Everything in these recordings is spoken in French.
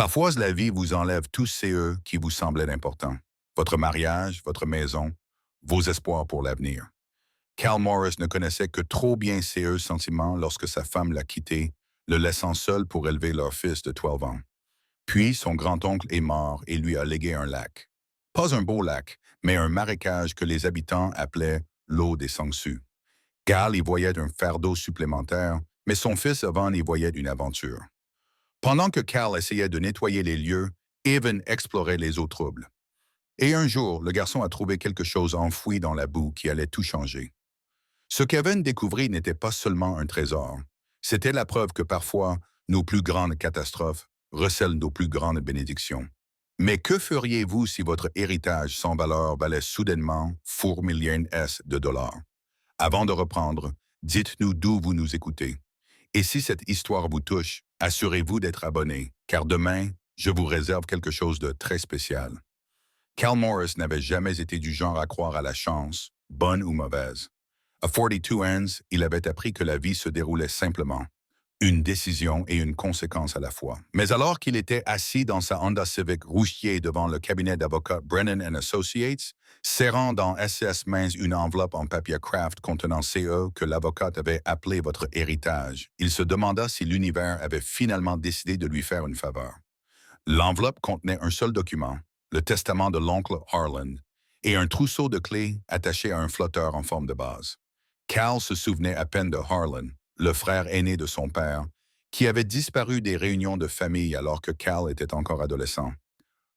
Parfois, la vie vous enlève tous ces eux qui vous semblaient importants. Votre mariage, votre maison, vos espoirs pour l'avenir. Cal Morris ne connaissait que trop bien ces eux sentiments lorsque sa femme l'a quitté, le laissant seul pour élever leur fils de 12 ans. Puis, son grand-oncle est mort et lui a légué un lac. Pas un beau lac, mais un marécage que les habitants appelaient l'eau des sangsues. Cal y voyait un fardeau supplémentaire, mais son fils Evan y voyait une aventure. Pendant que Cal essayait de nettoyer les lieux, Evan explorait les eaux troubles. Et un jour, le garçon a trouvé quelque chose enfoui dans la boue qui allait tout changer. Ce qu'Evan découvrit n'était pas seulement un trésor. C'était la preuve que parfois, nos plus grandes catastrophes recèlent nos plus grandes bénédictions. Mais que feriez-vous si votre héritage sans valeur valait soudainement fourmilions de dollars? Avant de reprendre, dites-nous d'où vous nous écoutez. Et si cette histoire vous touche, assurez-vous d'être abonné, car demain, je vous réserve quelque chose de très spécial. Cal Morris n'avait jamais été du genre à croire à la chance, bonne ou mauvaise. À 42 ans, il avait appris que la vie se déroulait simplement, une décision et une conséquence à la fois. Mais alors qu'il était assis dans sa Honda Civic rouchier devant le cabinet d'avocats Brennan Associates, serrant dans SS mains une enveloppe en papier craft contenant CE que l'avocate avait appelé votre héritage, il se demanda si l'univers avait finalement décidé de lui faire une faveur. L'enveloppe contenait un seul document, le testament de l'oncle Harlan, et un trousseau de clés attaché à un flotteur en forme de base. Cal se souvenait à peine de Harlan, le frère aîné de son père, qui avait disparu des réunions de famille alors que Cal était encore adolescent.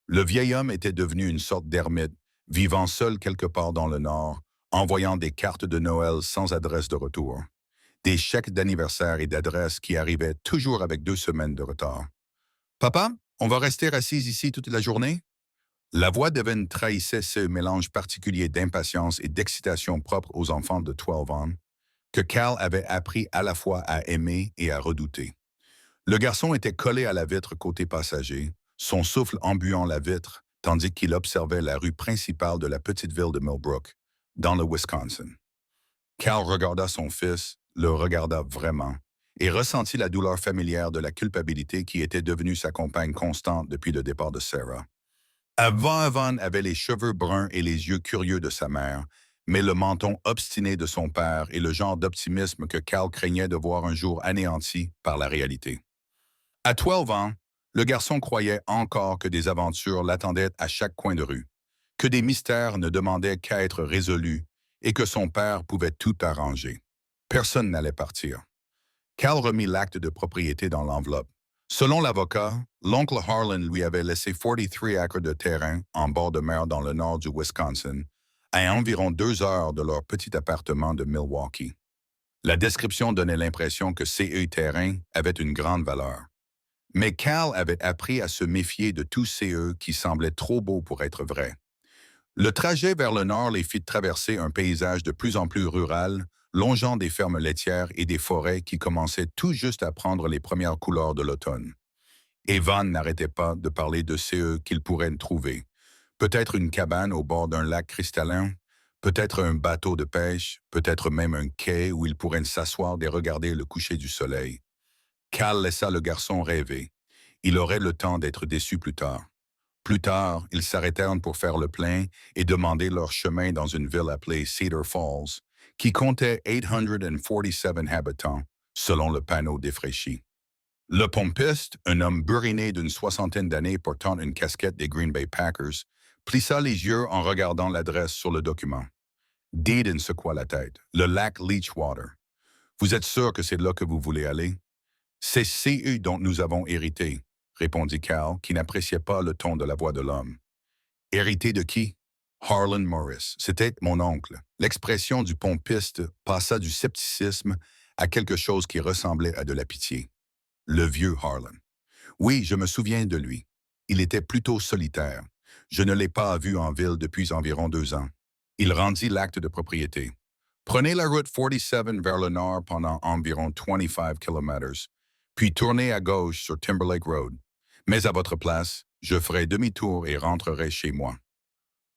Le vieil homme était devenu une sorte d'ermite, vivant seul quelque part dans le Nord, envoyant des cartes de Noël sans adresse de retour. Des chèques d'anniversaire et d'adresse qui arrivaient toujours avec 2 semaines de retard. Papa, on va rester assis ici toute la journée? La voix d'Evan trahissait ce mélange particulier d'impatience et d'excitation propre aux enfants de 12 ans, que Cal avait appris à la fois à aimer et à redouter. Le garçon était collé à la vitre côté passager, son souffle embuant la vitre, tandis qu'il observait la rue principale de la petite ville de Millbrook, dans le Wisconsin. Cal regarda son fils, le regarda vraiment, et ressentit la douleur familière de la culpabilité qui était devenue sa compagne constante depuis le départ de Sarah. Evan avait les cheveux bruns et les yeux curieux de sa mère, mais le menton obstiné de son père et le genre d'optimisme que Cal craignait de voir un jour anéanti par la réalité. À 12 ans, le garçon croyait encore que des aventures l'attendaient à chaque coin de rue, que des mystères ne demandaient qu'à être résolus et que son père pouvait tout arranger. Personne n'allait partir. Cal remit l'acte de propriété dans l'enveloppe. Selon l'avocat, l'oncle Harlan lui avait laissé 43 acres de terrain en bord de mer dans le nord du Wisconsin, à environ 2 heures de leur petit appartement de Milwaukee. La description donnait l'impression que ces terrains avaient une grande valeur. Mais Cal avait appris à se méfier de tous ces qui semblaient trop beaux pour être vrais. Le trajet vers le nord les fit traverser un paysage de plus en plus rural, longeant des fermes laitières et des forêts qui commençaient tout juste à prendre les premières couleurs de l'automne. Evan n'arrêtait pas de parler de ceux qu'il pourrait trouver. Peut-être une cabane au bord d'un lac cristallin, peut-être un bateau de pêche, peut-être même un quai où il pourrait s'asseoir et regarder le coucher du soleil. Cal laissa le garçon rêver. Il aurait le temps d'être déçu plus tard. Plus tard, ils s'arrêtèrent pour faire le plein et demander leur chemin dans une ville appelée Cedar Falls, qui comptait 847 habitants, selon le panneau défraîchi. Le pompiste, un homme buriné d'une soixantaine d'années portant une casquette des Green Bay Packers, plissa les yeux en regardant l'adresse sur le document. Deeden secoua la tête. Le lac Leechwater. Vous êtes sûr que c'est là que vous voulez aller? C'est CU dont nous avons hérité, répondit Cal, qui n'appréciait pas le ton de la voix de l'homme. Hérité de qui? Harlan Morris. C'était mon oncle. L'expression du pompiste passa du scepticisme à quelque chose qui ressemblait à de la pitié. Le vieux Harlan. Oui, je me souviens de lui. Il était plutôt solitaire. Je ne l'ai pas vu en ville depuis environ 2 ans. Il rendit l'acte de propriété. Prenez la route 47 vers le nord pendant environ 25 kilomètres, puis tournez à gauche sur Timberlake Road. Mais à votre place, je ferai demi-tour et rentrerai chez moi.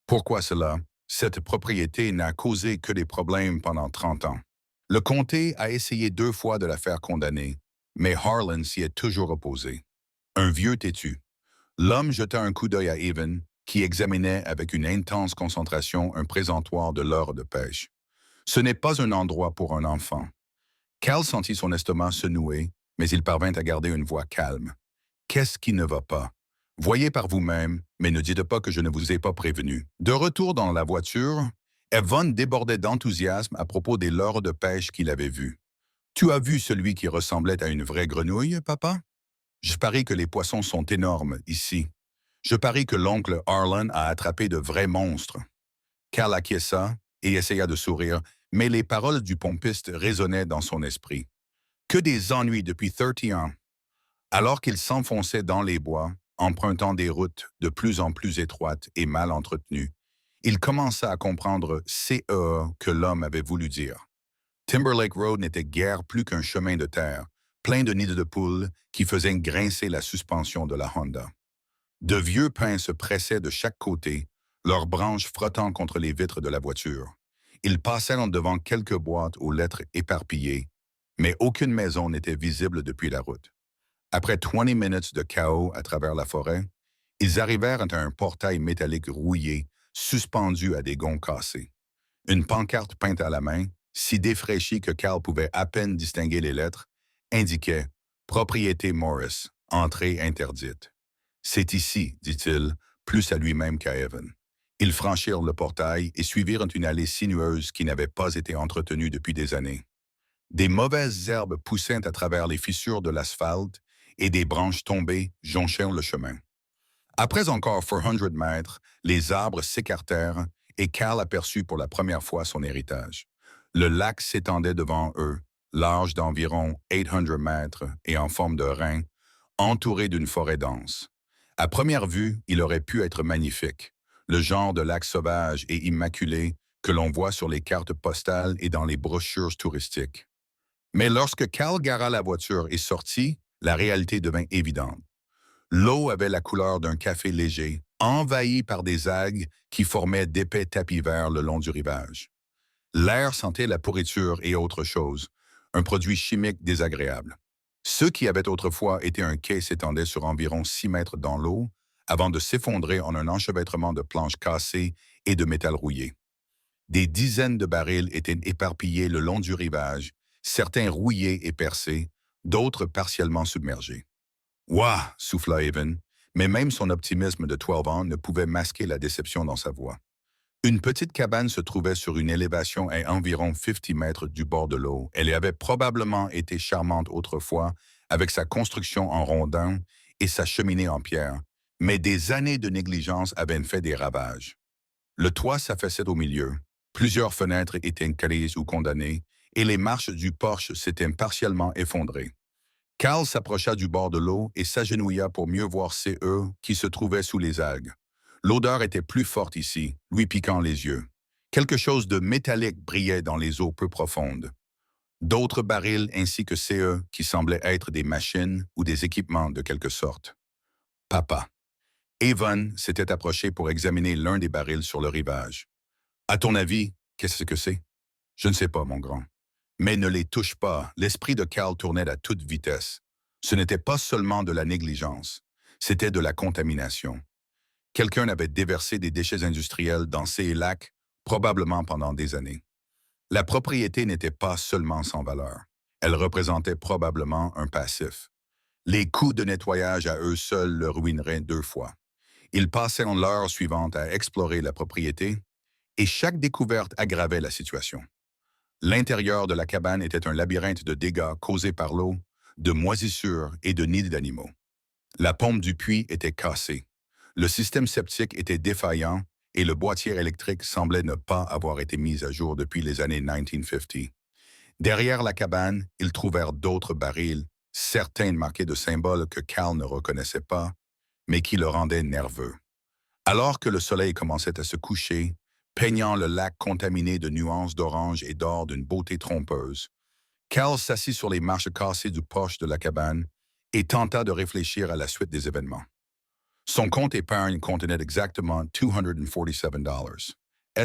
Pourquoi cela? Cette propriété n'a causé que des problèmes pendant 30 ans. Le comté a essayé 2 fois de la faire condamner, mais Harlan s'y est toujours opposé. Un vieux têtu. L'homme jeta un coup d'œil à Evan, qui examinait avec une intense concentration un présentoir de leurre de pêche. Ce n'est pas un endroit pour un enfant. Cal sentit son estomac se nouer, mais il parvint à garder une voix calme. Qu'est-ce qui ne va pas? Voyez par vous-même, mais ne dites pas que je ne vous ai pas prévenu. De retour dans la voiture, Evan débordait d'enthousiasme à propos des leurres de pêche qu'il avait vus. Tu as vu celui qui ressemblait à une vraie grenouille, papa? Je parie que les poissons sont énormes ici. Je parie que l'oncle Harlan a attrapé de vrais monstres. Cal acquiesça et essaya de sourire, mais les paroles du pompiste résonnaient dans son esprit. Que des ennuis depuis 30 ans! Alors qu'il s'enfonçait dans les bois, empruntant des routes de plus en plus étroites et mal entretenues, il commença à comprendre CE que l'homme avait voulu dire. Timberlake Road n'était guère plus qu'un chemin de terre, plein de nids de poules qui faisaient grincer la suspension de la Honda. De vieux pins se pressaient de chaque côté, leurs branches frottant contre les vitres de la voiture. Ils passèrent devant quelques boîtes aux lettres éparpillées, mais aucune maison n'était visible depuis la route. Après 20 minutes de chaos à travers la forêt, ils arrivèrent à un portail métallique rouillé, suspendu à des gonds cassés. Une pancarte peinte à la main, si défraîchie que Cal pouvait à peine distinguer les lettres, indiquait « Propriété Morris, entrée interdite ». C'est ici, dit-il, plus à lui-même qu'à Evan. Ils franchirent le portail et suivirent une allée sinueuse qui n'avait pas été entretenue depuis des années. Des mauvaises herbes poussaient à travers les fissures de l'asphalte et des branches tombées jonchèrent le chemin. Après encore 400 mètres, les arbres s'écartèrent et Cal aperçut pour la première fois son héritage. Le lac s'étendait devant eux, large d'environ 800 mètres et en forme de rein, entouré d'une forêt dense. À première vue, il aurait pu être magnifique, le genre de lac sauvage et immaculé que l'on voit sur les cartes postales et dans les brochures touristiques. Mais lorsque Cal gara la voiture et sortit, la réalité devint évidente. L'eau avait la couleur d'un café léger, envahi par des algues qui formaient d'épais tapis verts le long du rivage. L'air sentait la pourriture et autre chose, un produit chimique désagréable. Ce qui avait autrefois été un quai s'étendait sur environ 6 mètres dans l'eau, avant de s'effondrer en un enchevêtrement de planches cassées et de métal rouillé. Des dizaines de barils étaient éparpillés le long du rivage, certains rouillés et percés, d'autres partiellement submergés. « Ouah !» souffla Evan, mais même son optimisme de 12 ans ne pouvait masquer la déception dans sa voix. Une petite cabane se trouvait sur une élévation à environ 50 mètres du bord de l'eau. Elle avait probablement été charmante autrefois, avec sa construction en rondin et sa cheminée en pierre, mais des années de négligence avaient fait des ravages. Le toit s'affaissait au milieu, plusieurs fenêtres étaient calices ou condamnées, et les marches du porche s'étaient partiellement effondrées. Cal s'approcha du bord de l'eau et s'agenouilla pour mieux voir CE qui se trouvait sous les algues. L'odeur était plus forte ici, lui piquant les yeux. Quelque chose de métallique brillait dans les eaux peu profondes. D'autres barils ainsi que CE qui semblaient être des machines ou des équipements de quelque sorte. Papa. Evan s'était approché pour examiner l'un des barils sur le rivage. À ton avis, qu'est-ce que c'est? Je ne sais pas, mon grand. Mais ne les touche pas, l'esprit de Cal tournait à toute vitesse. Ce n'était pas seulement de la négligence, c'était de la contamination. Quelqu'un avait déversé des déchets industriels dans ces lacs, probablement pendant des années. La propriété n'était pas seulement sans valeur, elle représentait probablement un passif. Les coûts de nettoyage à eux seuls le ruineraient 2 fois. Ils passèrent l'heure suivante à explorer la propriété, et chaque découverte aggravait la situation. L'intérieur de la cabane était un labyrinthe de dégâts causés par l'eau, de moisissures et de nids d'animaux. La pompe du puits était cassée. Le système septique était défaillant et le boîtier électrique semblait ne pas avoir été mis à jour depuis les années 1950. Derrière la cabane, ils trouvèrent d'autres barils, certains marqués de symboles que Cal ne reconnaissait pas, mais qui le rendaient nerveux. Alors que le soleil commençait à se coucher, peignant le lac contaminé de nuances d'orange et d'or d'une beauté trompeuse, Cal s'assit sur les marches cassées du porche de la cabane et tenta de réfléchir à la suite des événements. Son compte épargne contenait exactement $247.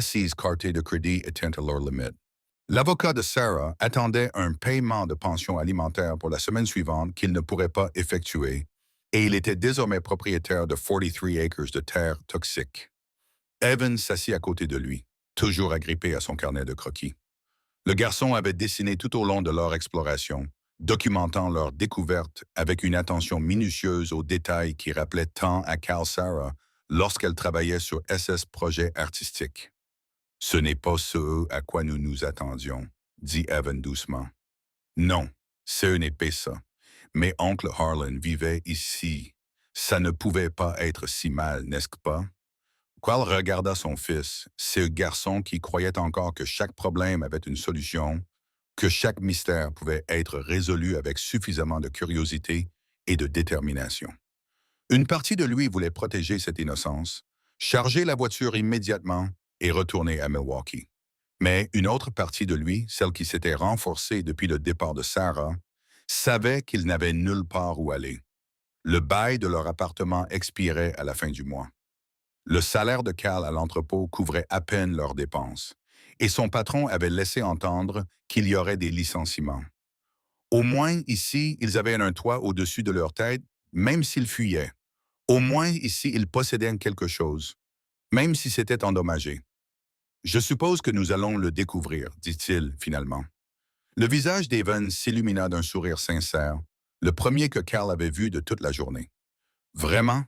SE's carte de crédit était à leur limite. L'avocat de Sarah attendait un paiement de pension alimentaire pour la semaine suivante qu'il ne pourrait pas effectuer, et il était désormais propriétaire de 43 acres de terre toxique. Evan s'assit à côté de lui, toujours agrippé à son carnet de croquis. Le garçon avait dessiné tout au long de leur exploration, documentant leurs découvertes avec une attention minutieuse aux détails qui rappelaient tant à Cal Sarah lorsqu'elle travaillait sur SS Projet Artistique. « Ce n'est pas ce à quoi nous nous attendions », dit Evan doucement. « Non, ce n'est pas ça. Mais oncle Harlan vivait ici. Ça ne pouvait pas être si mal, n'est-ce pas? » Cal regarda son fils, ce garçon qui croyait encore que chaque problème avait une solution, que chaque mystère pouvait être résolu avec suffisamment de curiosité et de détermination. Une partie de lui voulait protéger cette innocence, charger la voiture immédiatement et retourner à Milwaukee. Mais une autre partie de lui, celle qui s'était renforcée depuis le départ de Sarah, savait qu'il n'avait nulle part où aller. Le bail de leur appartement expirait à la fin du mois. Le salaire de Cal à l'entrepôt couvrait à peine leurs dépenses, et son patron avait laissé entendre qu'il y aurait des licenciements. Au moins ici, ils avaient un toit au-dessus de leur tête, même s'ils fuyaient. Au moins ici, ils possédaient quelque chose, même si c'était endommagé. « Je suppose que nous allons le découvrir, » dit-il finalement. Le visage d'Evan s'illumina d'un sourire sincère, le premier que Cal avait vu de toute la journée. « Vraiment?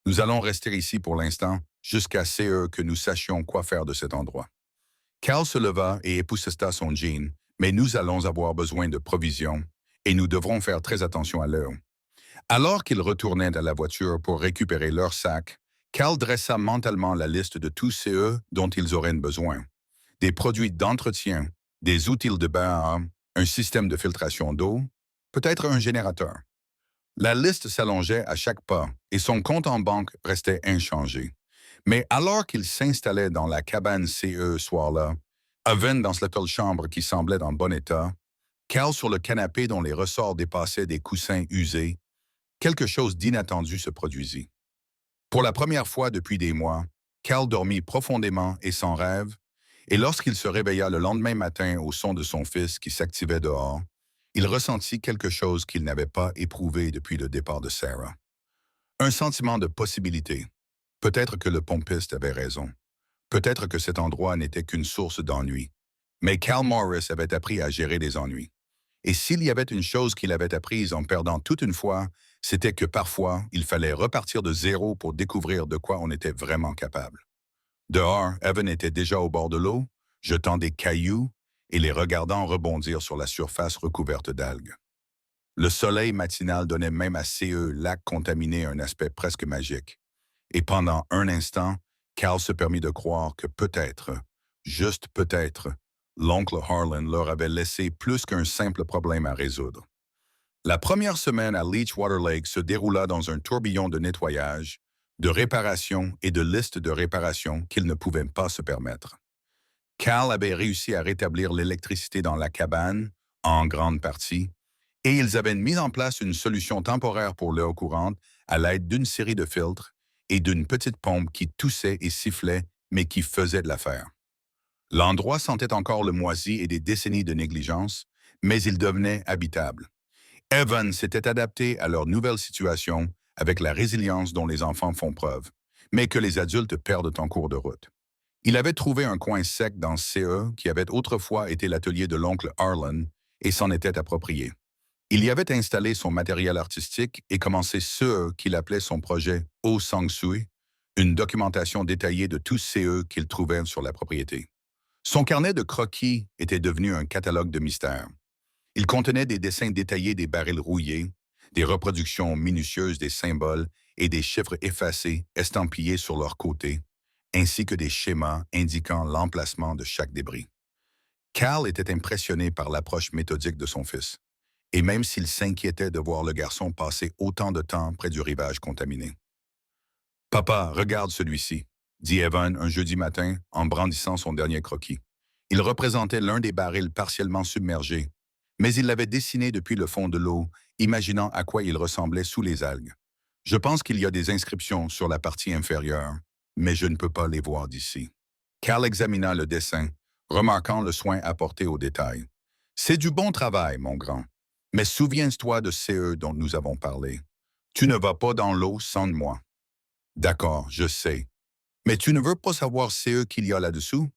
Nous allons rester ici pour l'instant, jusqu'à ce que nous sachions quoi faire de cet endroit. » Cal se leva et épousseta son jean, mais nous allons avoir besoin de provisions, et nous devrons faire très attention à l'heure. Alors qu'ils retournaient à la voiture pour récupérer leur sac, Cal dressa mentalement la liste de tous ceux dont ils auraient besoin. Des produits d'entretien, des outils de bain, un système de filtration d'eau, peut-être un générateur. La liste s'allongeait à chaque pas et son compte en banque restait inchangé. Mais alors qu'il s'installait dans la cabane CE ce soir-là, Evan dans cette chambre qui semblait en bon état, Cal sur le canapé dont les ressorts dépassaient des coussins usés, quelque chose d'inattendu se produisit. Pour la première fois depuis des mois, Cal dormit profondément et sans rêve, et lorsqu'il se réveilla le lendemain matin au son de son fils qui s'activait dehors, il ressentit quelque chose qu'il n'avait pas éprouvé depuis le départ de Sarah. Un sentiment de possibilité. Peut-être que le pompiste avait raison. Peut-être que cet endroit n'était qu'une source d'ennui. Mais Cal Morris avait appris à gérer les ennuis. Et s'il y avait une chose qu'il avait apprise en perdant toute une fois, c'était que parfois, il fallait repartir de zéro pour découvrir de quoi on était vraiment capable. Dehors, Evan était déjà au bord de l'eau, jetant des cailloux et les regardant rebondir sur la surface recouverte d'algues. Le soleil matinal donnait même à CE lac contaminé un aspect presque magique. Et pendant un instant, Cal se permit de croire que peut-être, juste peut-être, l'oncle Harlan leur avait laissé plus qu'un simple problème à résoudre. La première semaine à Leechwater Lake se déroula dans un tourbillon de nettoyage, de réparation et de listes de réparation qu'ils ne pouvaient pas se permettre. Cal avait réussi à rétablir l'électricité dans la cabane, en grande partie, et ils avaient mis en place une solution temporaire pour l'eau courante à l'aide d'une série de filtres et d'une petite pompe qui toussait et sifflait, mais qui faisait de l'affaire. L'endroit sentait encore le moisi et des décennies de négligence, mais il devenait habitable. Evan s'était adapté à leur nouvelle situation avec la résilience dont les enfants font preuve, mais que les adultes perdent en cours de route. Il avait trouvé un coin sec dans CE qui avait autrefois été l'atelier de l'oncle Harlan et s'en était approprié. Il y avait installé son matériel artistique et commencé ce qu'il appelait son projet Oh Sang-Sui, une documentation détaillée de tous CE qu'il trouvait sur la propriété. Son carnet de croquis était devenu un catalogue de mystères. Il contenait des dessins détaillés des barils rouillés, des reproductions minutieuses des symboles et des chiffres effacés estampillés sur leurs côtés, ainsi que des schémas indiquant l'emplacement de chaque débris. Cal était impressionné par l'approche méthodique de son fils, et même s'il s'inquiétait de voir le garçon passer autant de temps près du rivage contaminé. « Papa, regarde celui-ci », dit Evan un jeudi matin en brandissant son dernier croquis. Il représentait l'un des barils partiellement submergés, mais il l'avait dessiné depuis le fond de l'eau, imaginant à quoi il ressemblait sous les algues. Je pense qu'il y a des inscriptions sur la partie inférieure, mais je ne peux pas les voir d'ici. Cal examina le dessin, remarquant le soin apporté aux détails. « C'est du bon travail, mon grand. Mais souviens-toi de CE dont nous avons parlé. Tu ne vas pas dans l'eau sans moi. D'accord, je sais. Mais tu ne veux pas savoir CE qu'il y a là-dessous?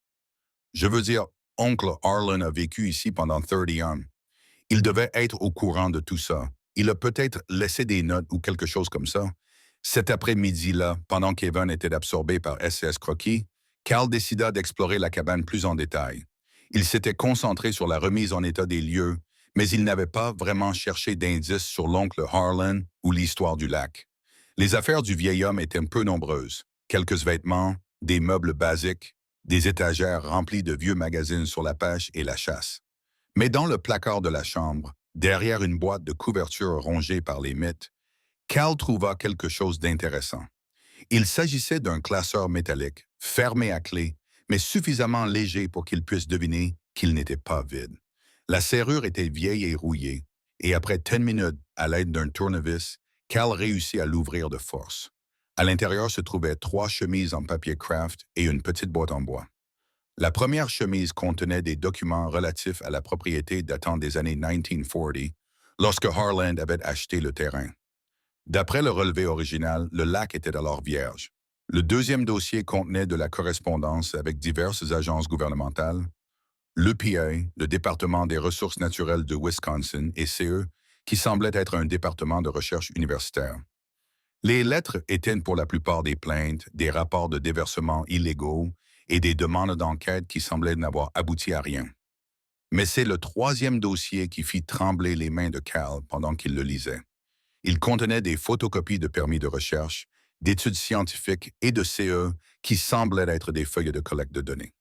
Je veux dire, oncle Harlan a vécu ici pendant 30 ans. Il devait être au courant de tout ça. Il a peut-être laissé des notes ou quelque chose comme ça. Cet après-midi-là, pendant qu'Evan était absorbé par SS Croquis, Cal décida d'explorer la cabane plus en détail. Il s'était concentré sur la remise en état des lieux, mais il n'avait pas vraiment cherché d'indices sur l'oncle Harlan ou l'histoire du lac. Les affaires du vieil homme étaient peu nombreuses. Quelques vêtements, des meubles basiques, des étagères remplies de vieux magazines sur la pêche et la chasse. Mais dans le placard de la chambre, derrière une boîte de couverture rongée par les mythes, Cal trouva quelque chose d'intéressant. Il s'agissait d'un classeur métallique, fermé à clé, mais suffisamment léger pour qu'il puisse deviner qu'il n'était pas vide. La serrure était vieille et rouillée, et après 10 minutes, à l'aide d'un tournevis, Cal réussit à l'ouvrir de force. À l'intérieur se trouvaient 3 chemises en papier craft et une petite boîte en bois. La première chemise contenait des documents relatifs à la propriété datant des années 1940, lorsque Harland avait acheté le terrain. D'après le relevé original, le lac était alors vierge. Le deuxième dossier contenait de la correspondance avec diverses agences gouvernementales, l'EPA, le département des ressources naturelles de Wisconsin, et CE, qui semblait être un département de recherche universitaire. Les lettres étaient pour la plupart des plaintes, des rapports de déversement illégaux et des demandes d'enquête qui semblaient n'avoir abouti à rien. Mais c'est le troisième dossier qui fit trembler les mains de Cal pendant qu'il le lisait. Il contenait des photocopies de permis de recherche, d'études scientifiques et de CE qui semblaient être des feuilles de collecte de données.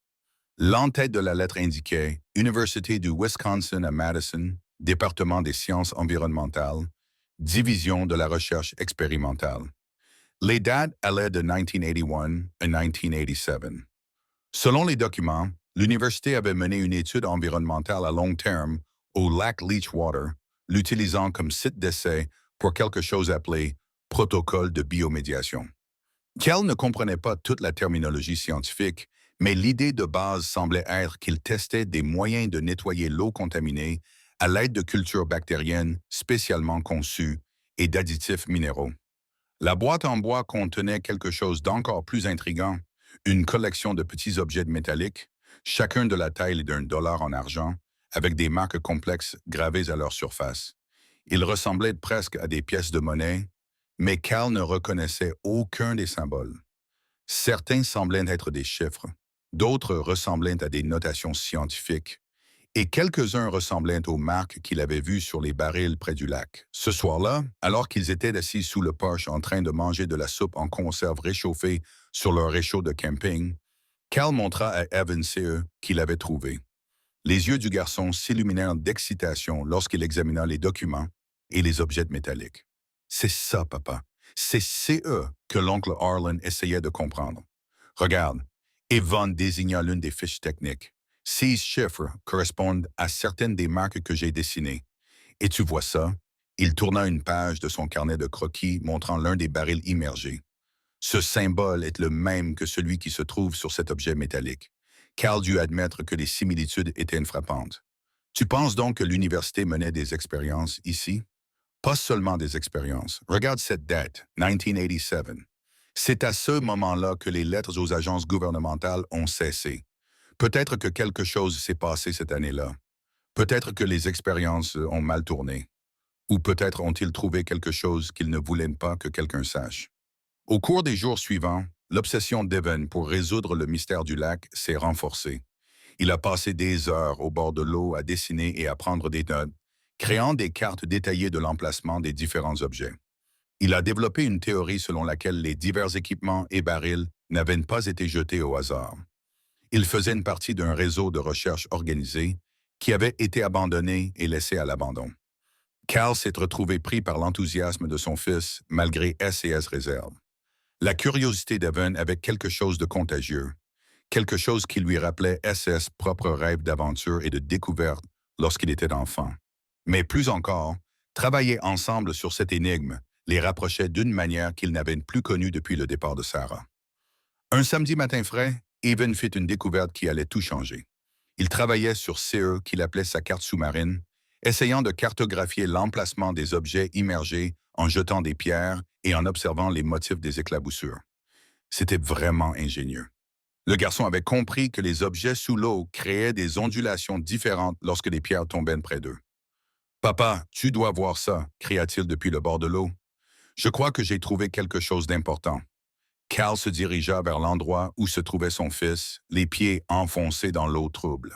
L'entête de la lettre indiquait Université du Wisconsin à Madison, département des sciences environnementales, division de la recherche expérimentale. Les dates allaient de 1981 à 1987. Selon les documents, l'université avait mené une étude environnementale à long terme au lac Leachwater, l'utilisant comme site d'essai pour quelque chose appelé protocole de biomédiation. Cal ne comprenait pas toute la terminologie scientifique, mais l'idée de base semblait être qu'il testait des moyens de nettoyer l'eau contaminée à l'aide de cultures bactériennes spécialement conçues et d'additifs minéraux. La boîte en bois contenait quelque chose d'encore plus intriguant, une collection de petits objets métalliques, chacun de la taille d'un dollar en argent, avec des marques complexes gravées à leur surface. Ils ressemblaient presque à des pièces de monnaie, mais Cal ne reconnaissait aucun des symboles. Certains semblaient être des chiffres, d'autres ressemblaient à des notations scientifiques, et quelques-uns ressemblaient aux marques qu'il avait vues sur les barils près du lac. Ce soir-là, alors qu'ils étaient assis sous le porche en train de manger de la soupe en conserve réchauffée sur leur réchaud de camping, Cal montra à Evan C.E. qu'il avait trouvé. Les yeux du garçon s'illuminèrent d'excitation lorsqu'il examina les documents et les objets métalliques. C'est ça, papa. C'est CE que l'oncle Harlan essayait de comprendre. Regarde, Evan désigna l'une des fiches techniques. 6 chiffres correspondent à certaines des marques que j'ai dessinées. Et tu vois ça? Il tourna une page de son carnet de croquis montrant l'un des barils immergés. Ce symbole est le même que celui qui se trouve sur cet objet métallique. Cal dut admettre que les similitudes étaient frappantes. Tu penses donc que l'université menait des expériences ici? Pas seulement des expériences. Regarde cette date, 1987. C'est à ce moment-là que les lettres aux agences gouvernementales ont cessé. Peut-être que quelque chose s'est passé cette année-là. Peut-être que les expériences ont mal tourné. Ou peut-être ont-ils trouvé quelque chose qu'ils ne voulaient pas que quelqu'un sache. Au cours des jours suivants, l'obsession d'Evan pour résoudre le mystère du lac s'est renforcée. Il a passé des heures au bord de l'eau à dessiner et à prendre des notes, créant des cartes détaillées de l'emplacement des différents objets. Il a développé une théorie selon laquelle les divers équipements et barils n'avaient pas été jetés au hasard. Il faisait une partie d'un réseau de recherche organisé qui avait été abandonné et laissé à l'abandon. Cal s'est retrouvé pris par l'enthousiasme de son fils malgré S&S réserves. La curiosité d'Evan avait quelque chose de contagieux, quelque chose qui lui rappelait SS propre rêve d'aventure et de découverte lorsqu'il était enfant. Mais plus encore, travailler ensemble sur cette énigme les rapprochait d'une manière qu'ils n'avaient plus connue depuis le départ de Sarah. Un samedi matin frais, Evan fit une découverte qui allait tout changer. Il travaillait sur CE qu'il appelait sa carte sous-marine, essayant de cartographier l'emplacement des objets immergés en jetant des pierres et en observant les motifs des éclaboussures. C'était vraiment ingénieux. Le garçon avait compris que les objets sous l'eau créaient des ondulations différentes lorsque les pierres tombaient près d'eux. Papa, tu dois voir ça, cria-t-il depuis le bord de l'eau. Je crois que j'ai trouvé quelque chose d'important. Cal se dirigea vers l'endroit où se trouvait son fils, les pieds enfoncés dans l'eau trouble.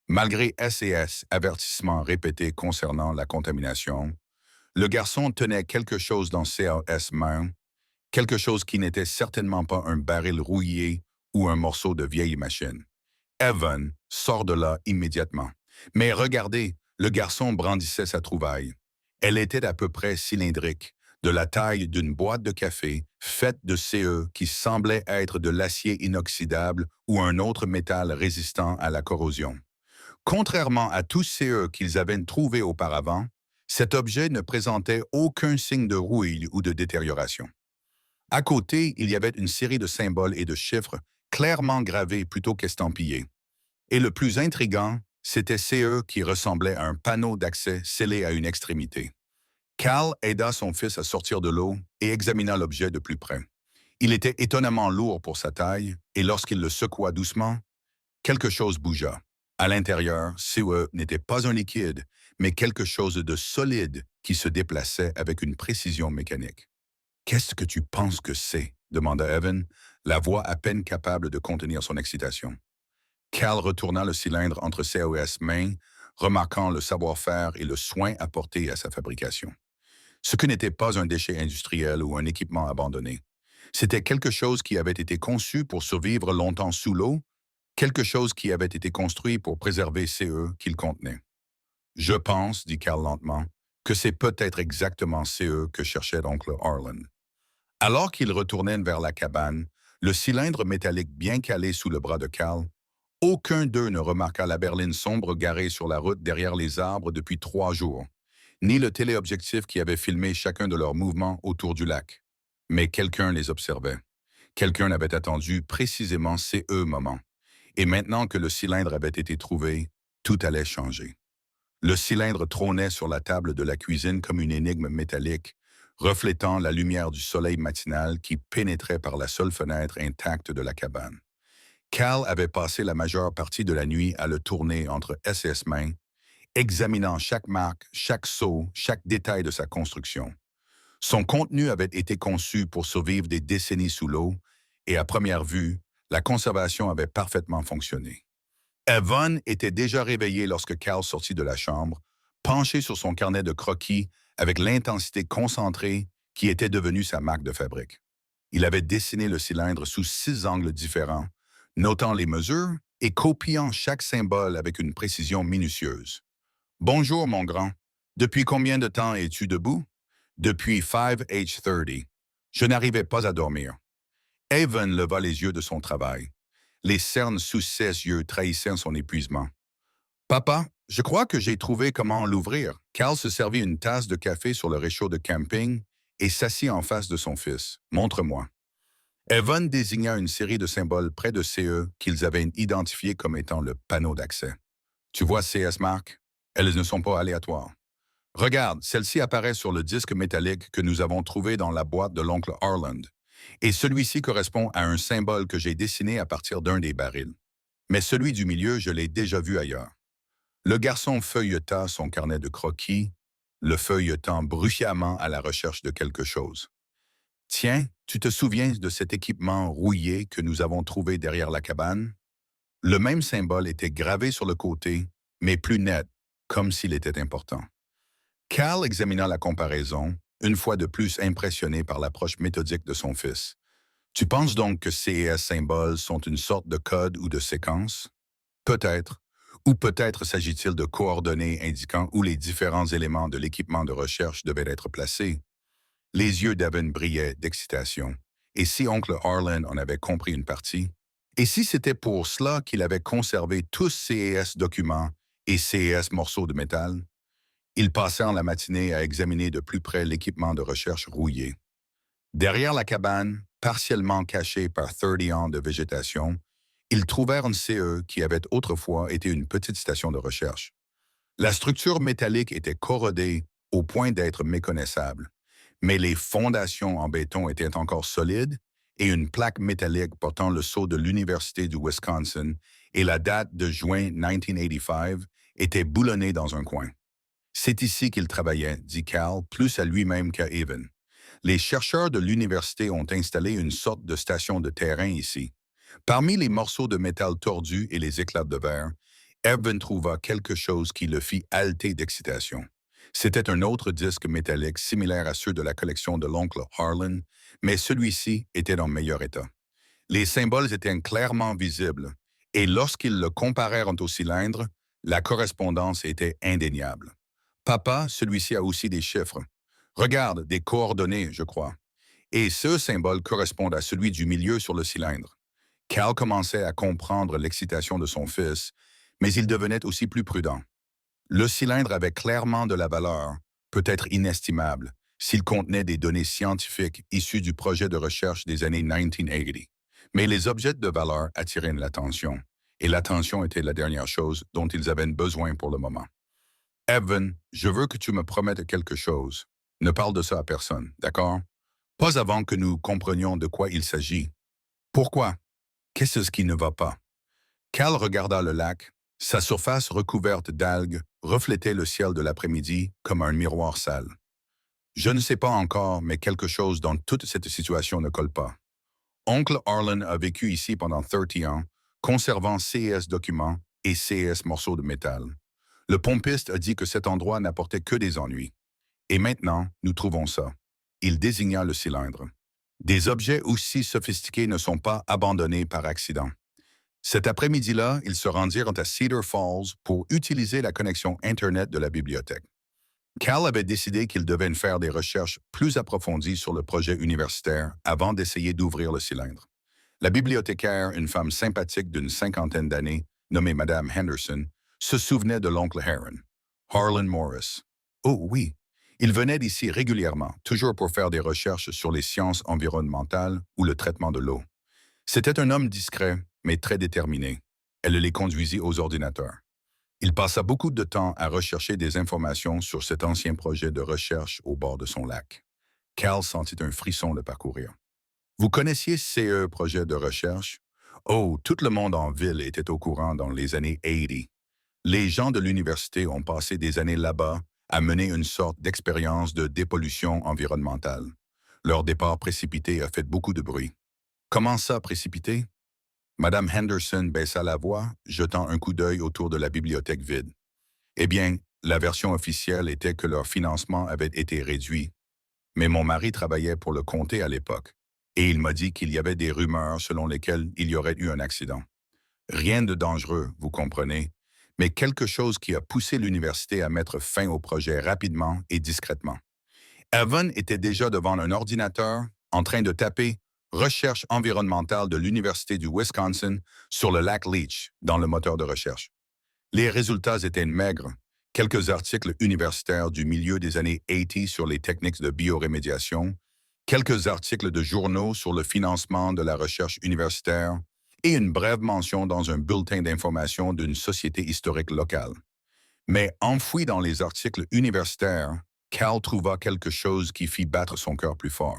Malgré SES avertissements répétés concernant la contamination, le garçon tenait quelque chose dans ses mains, quelque chose qui n'était certainement pas un baril rouillé ou un morceau de vieille machine. Evan sort de là immédiatement. Mais regardez, le garçon brandissait sa trouvaille. Elle était à peu près cylindrique, de la taille d'une boîte de café faite de CE qui semblait être de l'acier inoxydable ou un autre métal résistant à la corrosion. Contrairement à tous CE qu'ils avaient trouvés auparavant, cet objet ne présentait aucun signe de rouille ou de détérioration. À côté, il y avait une série de symboles et de chiffres clairement gravés plutôt qu'estampillés. Et le plus intriguant, c'était CE qui ressemblait à un panneau d'accès scellé à une extrémité. Cal aida son fils à sortir de l'eau et examina l'objet de plus près. Il était étonnamment lourd pour sa taille, et lorsqu'il le secoua doucement, quelque chose bougea. À l'intérieur, CE n'était pas un liquide, mais quelque chose de solide qui se déplaçait avec une précision mécanique. « Qu'est-ce que tu penses que c'est » demanda Evan, la voix à peine capable de contenir son excitation. Cal retourna le cylindre entre ses mains, remarquant le savoir-faire et le soin apporté à sa fabrication. Ce que n'était pas un déchet industriel ou un équipement abandonné. C'était quelque chose qui avait été conçu pour survivre longtemps sous l'eau, quelque chose qui avait été construit pour préserver CE qu'il contenait. « Je pense, dit Cal lentement, que c'est peut-être exactement CE que cherchait oncle Harlan. » Alors qu'ils retournaient vers la cabane, le cylindre métallique bien calé sous le bras de Cal, aucun d'eux ne remarqua la berline sombre garée sur la route derrière les arbres depuis 3 jours, ni le téléobjectif qui avait filmé chacun de leurs mouvements autour du lac. Mais quelqu'un les observait. Quelqu'un avait attendu précisément ces moments. Et maintenant que le cylindre avait été trouvé, tout allait changer. Le cylindre trônait sur la table de la cuisine comme une énigme métallique, reflétant la lumière du soleil matinal qui pénétrait par la seule fenêtre intacte de la cabane. Cal avait passé la majeure partie de la nuit à le tourner entre SS mains, examinant chaque marque, chaque seau, chaque détail de sa construction. Son contenu avait été conçu pour survivre des décennies sous l'eau, et à première vue, la conservation avait parfaitement fonctionné. Evan était déjà réveillé lorsque Cal sortit de la chambre, penché sur son carnet de croquis avec l'intensité concentrée qui était devenue sa marque de fabrique. Il avait dessiné le cylindre sous 6 angles différents, notant les mesures et copiant chaque symbole avec une précision minutieuse. « Bonjour, mon grand. Depuis combien de temps es-tu debout? » « Depuis 5H30. Je n'arrivais pas à dormir. » Evan leva les yeux de son travail. Les cernes sous ses yeux trahissaient son épuisement. « Papa, je crois que j'ai trouvé comment l'ouvrir. » Cal se servit une tasse de café sur le réchaud de camping et s'assit en face de son fils. « Montre-moi. » Evan désigna une série de symboles près de CE qu'ils avaient identifiés comme étant le panneau d'accès. « Tu vois CS Mark? Elles ne sont pas aléatoires. Regarde, celle-ci apparaît sur le disque métallique que nous avons trouvé dans la boîte de l'oncle Harlan. Et celui-ci correspond à un symbole que j'ai dessiné à partir d'un des barils. Mais celui du milieu, je l'ai déjà vu ailleurs. » Le garçon feuilleta son carnet de croquis, le feuilletant bruyamment à la recherche de quelque chose. « Tiens, tu te souviens de cet équipement rouillé que nous avons trouvé derrière la cabane? » Le même symbole était gravé sur le côté, mais plus net, comme s'il était important. Cal examina la comparaison, une fois de plus impressionné par l'approche méthodique de son fils. « Tu penses donc que ces symboles sont une sorte de code ou de séquence? » Peut-être. Ou peut-être s'agit-il de coordonnées indiquant où les différents éléments de l'équipement de recherche devaient être placés. Les yeux d'Evan brillaient d'excitation. Et si oncle Harlan en avait compris une partie? Et si c'était pour cela qu'il avait conservé tous ces documents et ces morceaux de métal? Ils passèrent la matinée à examiner de plus près l'équipement de recherche rouillé. Derrière la cabane, partiellement cachée par 30 ans de végétation, ils trouvèrent une CE qui avait autrefois été une petite station de recherche. La structure métallique était corrodée au point d'être méconnaissable, mais les fondations en béton étaient encore solides et une plaque métallique portant le sceau de l'Université du Wisconsin et la date de juin 1985 était boulonnée dans un coin. C'est ici qu'il travaillait, dit Cal, plus à lui-même qu'à Evan. Les chercheurs de l'université ont installé une sorte de station de terrain ici. Parmi les morceaux de métal tordus et les éclats de verre, Evan trouva quelque chose qui le fit halter d'excitation. C'était un autre disque métallique similaire à ceux de la collection de l'oncle Harlan, mais celui-ci était en meilleur état. Les symboles étaient clairement visibles, et lorsqu'ils le comparèrent au cylindre, la correspondance était indéniable. Papa, celui-ci a aussi des chiffres. Regarde, des coordonnées, je crois. Et ce symbole correspond à celui du milieu sur le cylindre. Cal commençait à comprendre l'excitation de son fils, mais il devenait aussi plus prudent. Le cylindre avait clairement de la valeur, peut-être inestimable, s'il contenait des données scientifiques issues du projet de recherche des années 1980. Mais les objets de valeur attiraient l'attention, et l'attention était la dernière chose dont ils avaient besoin pour le moment. Evan, je veux que tu me promettes quelque chose. Ne parle de ça à personne, d'accord? Pas avant que nous comprenions de quoi il s'agit. Pourquoi? Qu'est-ce qui ne va pas? Cal regarda le lac. Sa surface recouverte d'algues reflétait le ciel de l'après-midi comme un miroir sale. Je ne sais pas encore, mais quelque chose dans toute cette situation ne colle pas. Oncle Harlan a vécu ici pendant 30 ans, conservant CS documents et CS morceaux de métal. Le pompiste a dit que cet endroit n'apportait que des ennuis. Et maintenant, nous trouvons ça. Il désigna le cylindre. Des objets aussi sophistiqués ne sont pas abandonnés par accident. Cet après-midi-là, ils se rendirent à Cedar Falls pour utiliser la connexion Internet de la bibliothèque. Cal avait décidé qu'il devait faire des recherches plus approfondies sur le projet universitaire avant d'essayer d'ouvrir le cylindre. La bibliothécaire, une femme sympathique d'une cinquantaine d'années, nommée Madame Henderson, se souvenait de l'oncle Heron, Harlan Morris. Oh oui, il venait d'ici régulièrement, toujours pour faire des recherches sur les sciences environnementales ou le traitement de l'eau. C'était un homme discret, mais très déterminé. Elle les conduisit aux ordinateurs. Il passa beaucoup de temps à rechercher des informations sur cet ancien projet de recherche au bord de son lac. Cal sentit un frisson le parcourir. Vous connaissiez CE projet de recherche? Oh, tout le monde en ville était au courant dans les années 80. Les gens de l'université ont passé des années là-bas à mener une sorte d'expérience de dépollution environnementale. Leur départ précipité a fait beaucoup de bruit. Comment ça, précipité? Madame Henderson baissa la voix, jetant un coup d'œil autour de la bibliothèque vide. Eh bien, la version officielle était que leur financement avait été réduit. Mais mon mari travaillait pour le comté à l'époque, et il m'a dit qu'il y avait des rumeurs selon lesquelles il y aurait eu un accident. Rien de dangereux, vous comprenez, mais quelque chose qui a poussé l'université à mettre fin au projet rapidement et discrètement. Evan était déjà devant un ordinateur, en train de taper Recherche environnementale de l'Université du Wisconsin sur le lac Leech dans le moteur de recherche. Les résultats étaient maigres. Quelques articles universitaires du milieu des années 80 sur les techniques de biorémédiation, quelques articles de journaux sur le financement de la recherche universitaire et une brève mention dans un bulletin d'information d'une société historique locale. Mais enfoui dans les articles universitaires, Cal trouva quelque chose qui fit battre son cœur plus fort.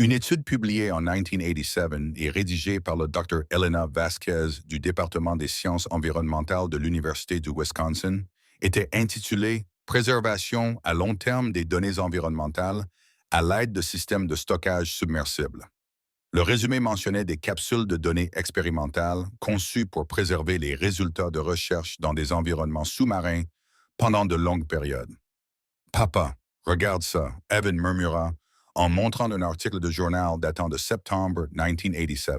Une étude publiée en 1987 et rédigée par le Dr. Elena Vasquez du département des sciences environnementales de l'Université du Wisconsin était intitulée Préservation à long terme des données environnementales à l'aide de systèmes de stockage submersibles. Le résumé mentionnait des capsules de données expérimentales conçues pour préserver les résultats de recherche dans des environnements sous-marins pendant de longues périodes. Papa, regarde ça, Evan murmura en montrant un article de journal datant de septembre 1987.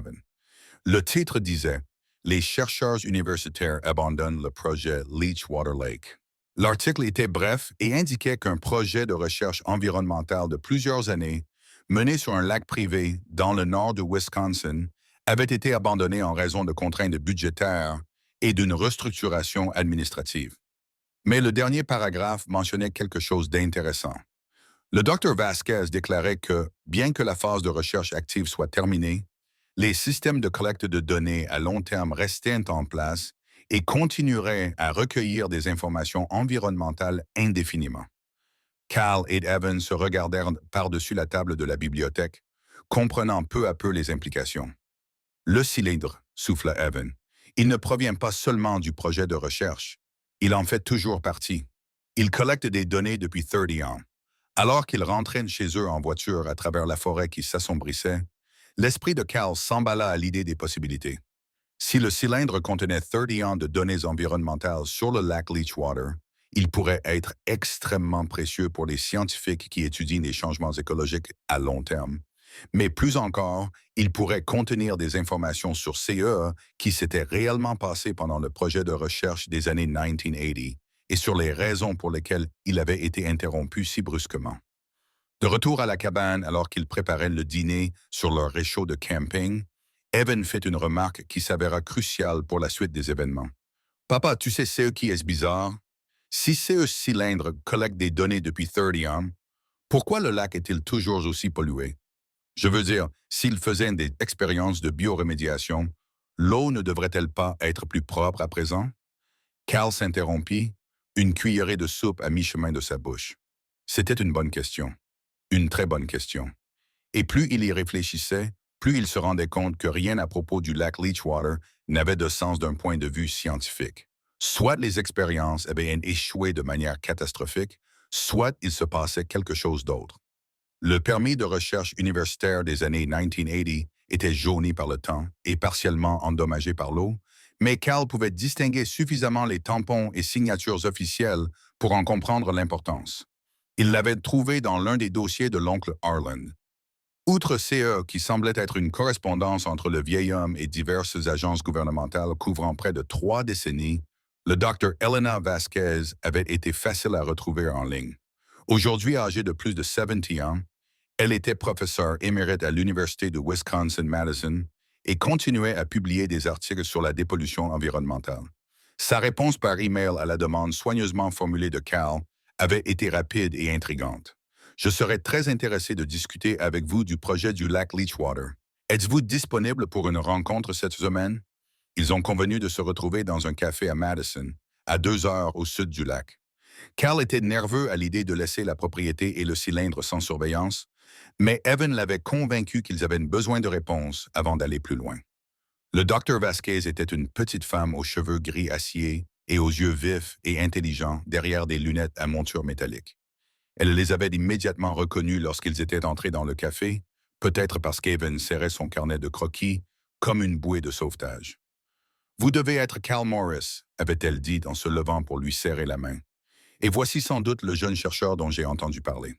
Le titre disait « Les chercheurs universitaires abandonnent le projet Leech Water Lake ». L'article était bref et indiquait qu'un projet de recherche environnementale de plusieurs années, mené sur un lac privé dans le nord du Wisconsin, avait été abandonné en raison de contraintes budgétaires et d'une restructuration administrative. Mais le dernier paragraphe mentionnait quelque chose d'intéressant. Le Dr. Vasquez déclarait que, bien que la phase de recherche active soit terminée, les systèmes de collecte de données à long terme restaient en place et continueraient à recueillir des informations environnementales indéfiniment. Cal et Evan se regardèrent par-dessus la table de la bibliothèque, comprenant peu à peu les implications. Le cylindre, souffla Evan, il ne provient pas seulement du projet de recherche. Il en fait toujours partie. Il collecte des données depuis 30 ans. Alors qu'ils rentraient chez eux en voiture à travers la forêt qui s'assombrissait, l'esprit de Cal s'emballa à l'idée des possibilités. Si le cylindre contenait 30 ans de données environnementales sur le lac Leechwater, il pourrait être extrêmement précieux pour les scientifiques qui étudient les changements écologiques à long terme. Mais plus encore, il pourrait contenir des informations sur CEA qui s'étaient réellement passées pendant le projet de recherche des années 1980 et sur les raisons pour lesquelles il avait été interrompu si brusquement. De retour à la cabane alors qu'ils préparaient le dîner sur leur réchaud de camping, Evan fit une remarque qui s'avéra cruciale pour la suite des événements. Papa, tu sais ce qui est bizarre? Si ce cylindre collecte des données depuis 30 ans, pourquoi le lac est-il toujours aussi pollué? Je veux dire, s'il faisait des expériences de bioremédiation, l'eau ne devrait-elle pas être plus propre à présent? Cal s'interrompit, une cuillerée de soupe à mi-chemin de sa bouche. C'était une bonne question. Une très bonne question. Et plus il y réfléchissait, plus il se rendait compte que rien à propos du lac Leechwater n'avait de sens d'un point de vue scientifique. Soit les expériences avaient échoué de manière catastrophique, soit il se passait quelque chose d'autre. Le permis de recherche universitaire des années 1980 était jauni par le temps et partiellement endommagé par l'eau, mais Cal pouvait distinguer suffisamment les tampons et signatures officielles pour en comprendre l'importance. Il l'avait trouvé dans l'un des dossiers de l'oncle Harlan. Outre CE, qui semblait être une correspondance entre le vieil homme et diverses agences gouvernementales couvrant près de 3 décennies, le Dr. Elena Vasquez avait été facile à retrouver en ligne. Aujourd'hui âgée de plus de 70 ans, elle était professeure émérite à l'Université de Wisconsin-Madison et continuait à publier des articles sur la dépollution environnementale. Sa réponse par email à la demande soigneusement formulée de Cal avait été rapide et intrigante. Je serais très intéressé de discuter avec vous du projet du lac Leechwater. Êtes-vous disponible pour une rencontre cette semaine? Ils ont convenu de se retrouver dans un café à Madison, à 2 heures au sud du lac. Cal était nerveux à l'idée de laisser la propriété et le cylindre sans surveillance, mais Evan l'avait convaincu qu'ils avaient besoin de réponses avant d'aller plus loin. Le docteur Vasquez était une petite femme aux cheveux gris acier et aux yeux vifs et intelligents derrière des lunettes à monture métallique. Elle les avait immédiatement reconnus lorsqu'ils étaient entrés dans le café, peut-être parce qu'Evan serrait son carnet de croquis comme une bouée de sauvetage. « Vous devez être Cal Morris », avait-elle dit en se levant pour lui serrer la main. « Et voici sans doute le jeune chercheur dont j'ai entendu parler. »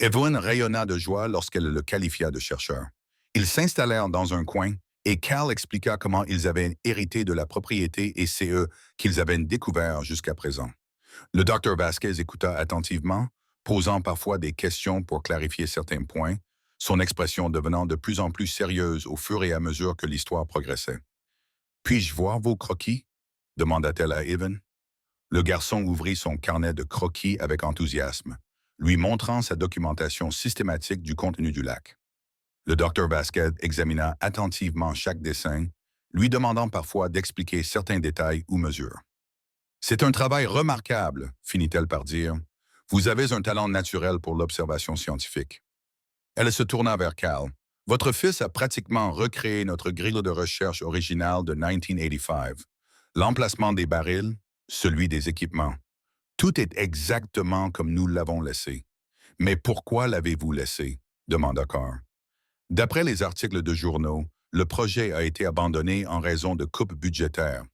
Evan rayonna de joie lorsqu'elle le qualifia de chercheur. Ils s'installèrent dans un coin et Cal expliqua comment ils avaient hérité de la propriété et CE qu'ils avaient découvert jusqu'à présent. Le docteur Vasquez écouta attentivement, posant parfois des questions pour clarifier certains points, son expression devenant de plus en plus sérieuse au fur et à mesure que l'histoire progressait. « Puis-je voir vos croquis? » demanda-t-elle à Evan. Le garçon ouvrit son carnet de croquis avec enthousiasme, lui montrant sa documentation systématique du contenu du lac. Le docteur Vasquez examina attentivement chaque dessin, lui demandant parfois d'expliquer certains détails ou mesures. « C'est un travail remarquable, finit-elle par dire. Vous avez un talent naturel pour l'observation scientifique. » Elle se tourna vers Cal. « Votre fils a pratiquement recréé notre grille de recherche originale de 1985. L'emplacement des barils, celui des équipements. Tout est exactement comme nous l'avons laissé. Mais pourquoi l'avez-vous laissé? Demanda Carr. D'après les articles de journaux, le projet a été abandonné en raison de coupes budgétaires.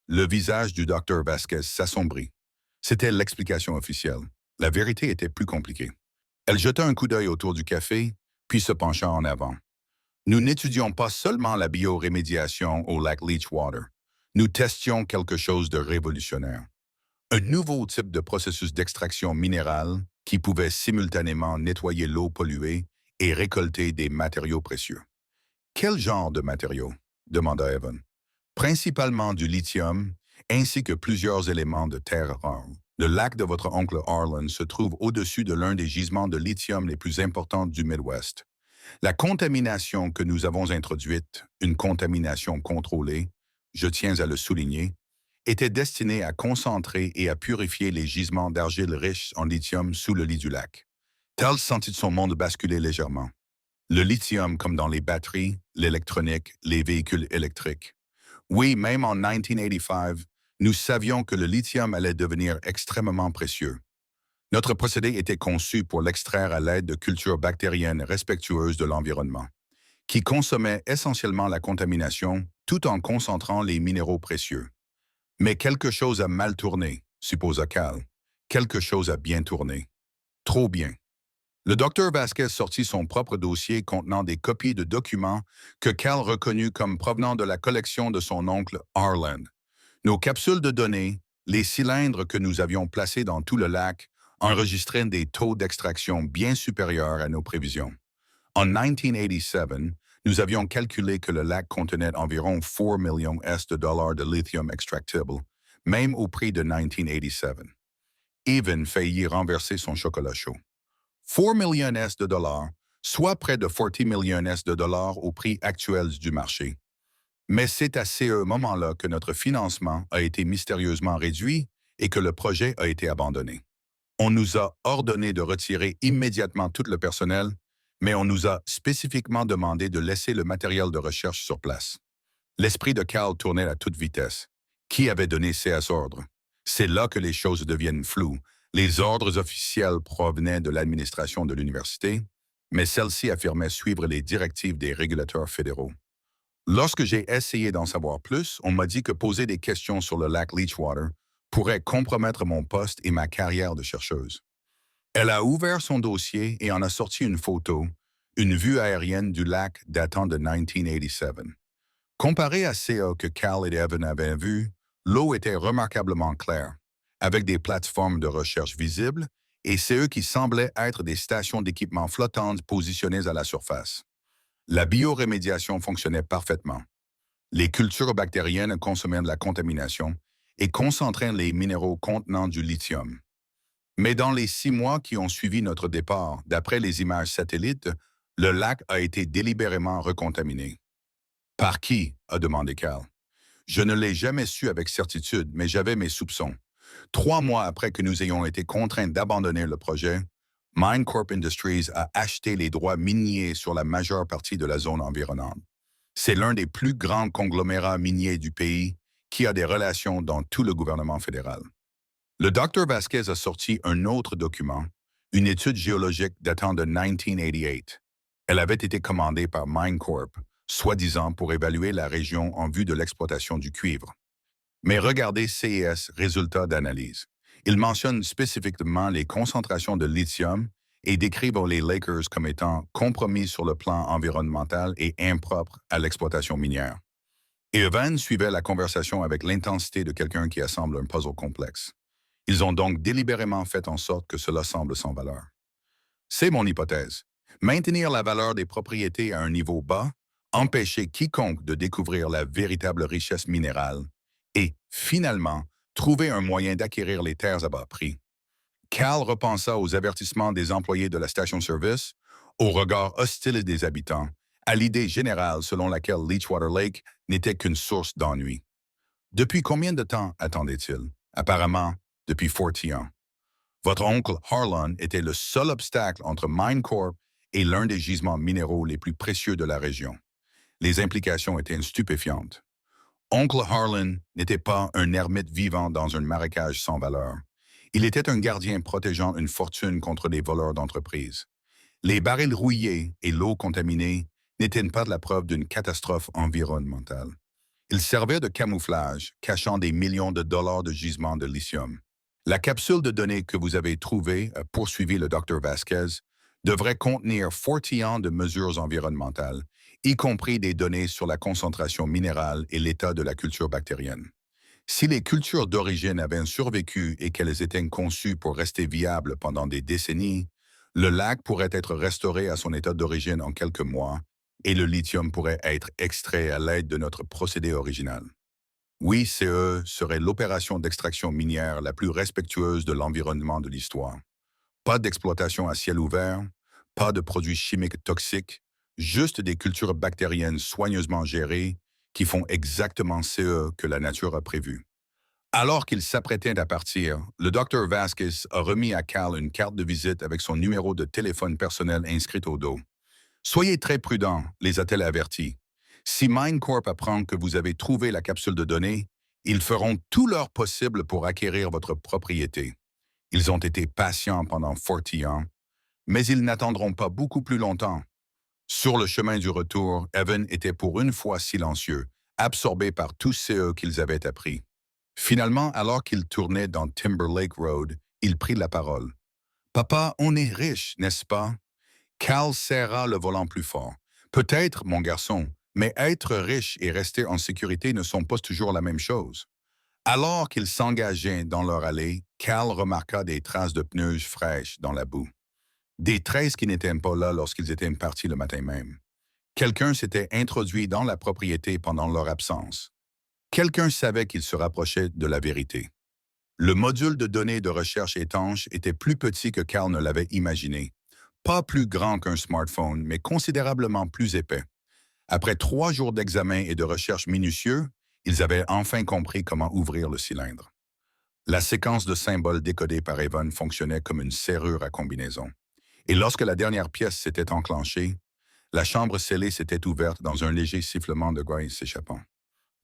Le visage du docteur Vasquez s'assombrit. C'était l'explication officielle. La vérité était plus compliquée. Elle jeta un coup d'œil autour du café, puis se pencha en avant. Nous n'étudions pas seulement la biorémédiation au lac Leechwater. Nous testions quelque chose de révolutionnaire. Un nouveau type de processus d'extraction minérale qui pouvait simultanément nettoyer l'eau polluée et récolter des matériaux précieux. « Quel genre de matériaux? » demanda Evan. « Principalement du lithium, ainsi que plusieurs éléments de terre rare. Le lac de votre oncle Harlan se trouve au-dessus de l'un des gisements de lithium les plus importants du Midwest. La contamination que nous avons introduite, une contamination contrôlée, je tiens à le souligner, était destiné à concentrer et à purifier les gisements d'argile riches en lithium sous le lit du lac. Cal sentit son monde basculer légèrement. Le lithium comme dans les batteries, l'électronique, les véhicules électriques. Oui, même en 1985, nous savions que le lithium allait devenir extrêmement précieux. Notre procédé était conçu pour l'extraire à l'aide de cultures bactériennes respectueuses de l'environnement, qui consommaient essentiellement la contamination tout en concentrant les minéraux précieux. Mais quelque chose a mal tourné, supposa Cal. Quelque chose a bien tourné. Trop bien. Le docteur Vasquez sortit son propre dossier contenant des copies de documents que Cal reconnut comme provenant de la collection de son oncle Harlan. Nos capsules de données, les cylindres que nous avions placés dans tout le lac, enregistraient des taux d'extraction bien supérieurs à nos prévisions. En 1987, nous avions calculé que le lac contenait environ 4 millions de dollars de lithium extractible, même au prix de 1987. Even faillit renverser son chocolat chaud. 4 millions de dollars, soit près de 40 millions de dollars au prix actuel du marché. Mais c'est à ce moment-là que notre financement a été mystérieusement réduit et que le projet a été abandonné. On nous a ordonné de retirer immédiatement tout le personnel, mais on nous a spécifiquement demandé de laisser le matériel de recherche sur place. L'esprit de Cal tournait à toute vitesse. Qui avait donné ces ordres? C'est là que les choses deviennent floues. Les ordres officiels provenaient de l'administration de l'université, mais celle-ci affirmait suivre les directives des régulateurs fédéraux. Lorsque j'ai essayé d'en savoir plus, on m'a dit que poser des questions sur le lac Leachwater pourrait compromettre mon poste et ma carrière de chercheuse. Elle a ouvert son dossier et en a sorti une photo, une vue aérienne du lac datant de 1987. Comparé à ceux que Cal et Evan avaient vus, l'eau était remarquablement claire, avec des plateformes de recherche visibles et ceux qui semblaient être des stations d'équipement flottantes positionnées à la surface. La biorémédiation fonctionnait parfaitement. Les cultures bactériennes consommaient de la contamination et concentraient les minéraux contenant du lithium. Mais dans les 6 mois qui ont suivi notre départ, d'après les images satellites, le lac a été délibérément recontaminé. Par qui? A demandé Cal. Je ne l'ai jamais su avec certitude, mais j'avais mes soupçons. 3 mois après que nous ayons été contraints d'abandonner le projet, MineCorp Industries a acheté les droits miniers sur la majeure partie de la zone environnante. C'est l'un des plus grands conglomérats miniers du pays qui a des relations dans tout le gouvernement fédéral. Le Dr Vasquez a sorti un autre document, une étude géologique datant de 1988. Elle avait été commandée par MineCorp, soi-disant pour évaluer la région en vue de l'exploitation du cuivre. Mais regardez CES résultats d'analyse. Ils mentionnent spécifiquement les concentrations de lithium et décrivent les Lakers comme étant compromis sur le plan environnemental et impropres à l'exploitation minière. Et Evan suivait la conversation avec l'intensité de quelqu'un qui assemble un puzzle complexe. Ils ont donc délibérément fait en sorte que cela semble sans valeur. C'est mon hypothèse. Maintenir la valeur des propriétés à un niveau bas, empêcher quiconque de découvrir la véritable richesse minérale et, finalement, trouver un moyen d'acquérir les terres à bas prix. Cal repensa aux avertissements des employés de la station-service, au regard hostile des habitants, à l'idée générale selon laquelle Leachwater Lake n'était qu'une source d'ennui. Depuis combien de temps attendait-il? Apparemment, depuis 40 ans. Votre oncle Harlan était le seul obstacle entre MineCorp et l'un des gisements minéraux les plus précieux de la région. Les implications étaient stupéfiantes. Oncle Harlan n'était pas un ermite vivant dans un marécage sans valeur. Il était un gardien protégeant une fortune contre les voleurs d'entreprise. Les barils rouillés et l'eau contaminée n'étaient pas de la preuve d'une catastrophe environnementale. Ils servaient de camouflage, cachant des millions de dollars de gisements de lithium. La capsule de données que vous avez trouvée, poursuivit le Dr Vasquez, devrait contenir 40 ans de mesures environnementales, y compris des données sur la concentration minérale et l'état de la culture bactérienne. Si les cultures d'origine avaient survécu et qu'elles étaient conçues pour rester viables pendant des décennies, le lac pourrait être restauré à son état d'origine en quelques mois et le lithium pourrait être extrait à l'aide de notre procédé original. Oui, CE serait l'opération d'extraction minière la plus respectueuse de l'environnement de l'histoire. Pas d'exploitation à ciel ouvert, pas de produits chimiques toxiques, juste des cultures bactériennes soigneusement gérées qui font exactement ce que la nature a prévu. Alors qu'il s'apprêtait à partir, le docteur Vasquez a remis à Cal une carte de visite avec son numéro de téléphone personnel inscrit au dos. Soyez très prudent, les a-t-elle avertis. Si MindCorp apprend que vous avez trouvé la capsule de données, ils feront tout leur possible pour acquérir votre propriété. Ils ont été patients pendant 40 ans, mais ils n'attendront pas beaucoup plus longtemps. Sur le chemin du retour, Evan était pour une fois silencieux, absorbé par tout ce qu'ils avaient appris. Finalement, alors qu'il tournait dans Timberlake Road, il prit la parole. Papa, on est riche, n'est-ce pas? Cal serra le volant plus fort. Peut-être, mon garçon, mais être riche et rester en sécurité ne sont pas toujours la même chose. Alors qu'ils s'engageaient dans leur allée, Cal remarqua des traces de pneus fraîches dans la boue. Des traces qui n'étaient pas là lorsqu'ils étaient partis le matin même. Quelqu'un s'était introduit dans la propriété pendant leur absence. Quelqu'un savait qu'il se rapprochait de la vérité. Le module de données de recherche étanche était plus petit que Cal ne l'avait imaginé. Pas plus grand qu'un smartphone, mais considérablement plus épais. Après 3 jours d'examen et de recherche minutieux, ils avaient enfin compris comment ouvrir le cylindre. La séquence de symboles décodés par Evan fonctionnait comme une serrure à combinaison. Et lorsque la dernière pièce s'était enclenchée, la chambre scellée s'était ouverte dans un léger sifflement de gaz s'échappant.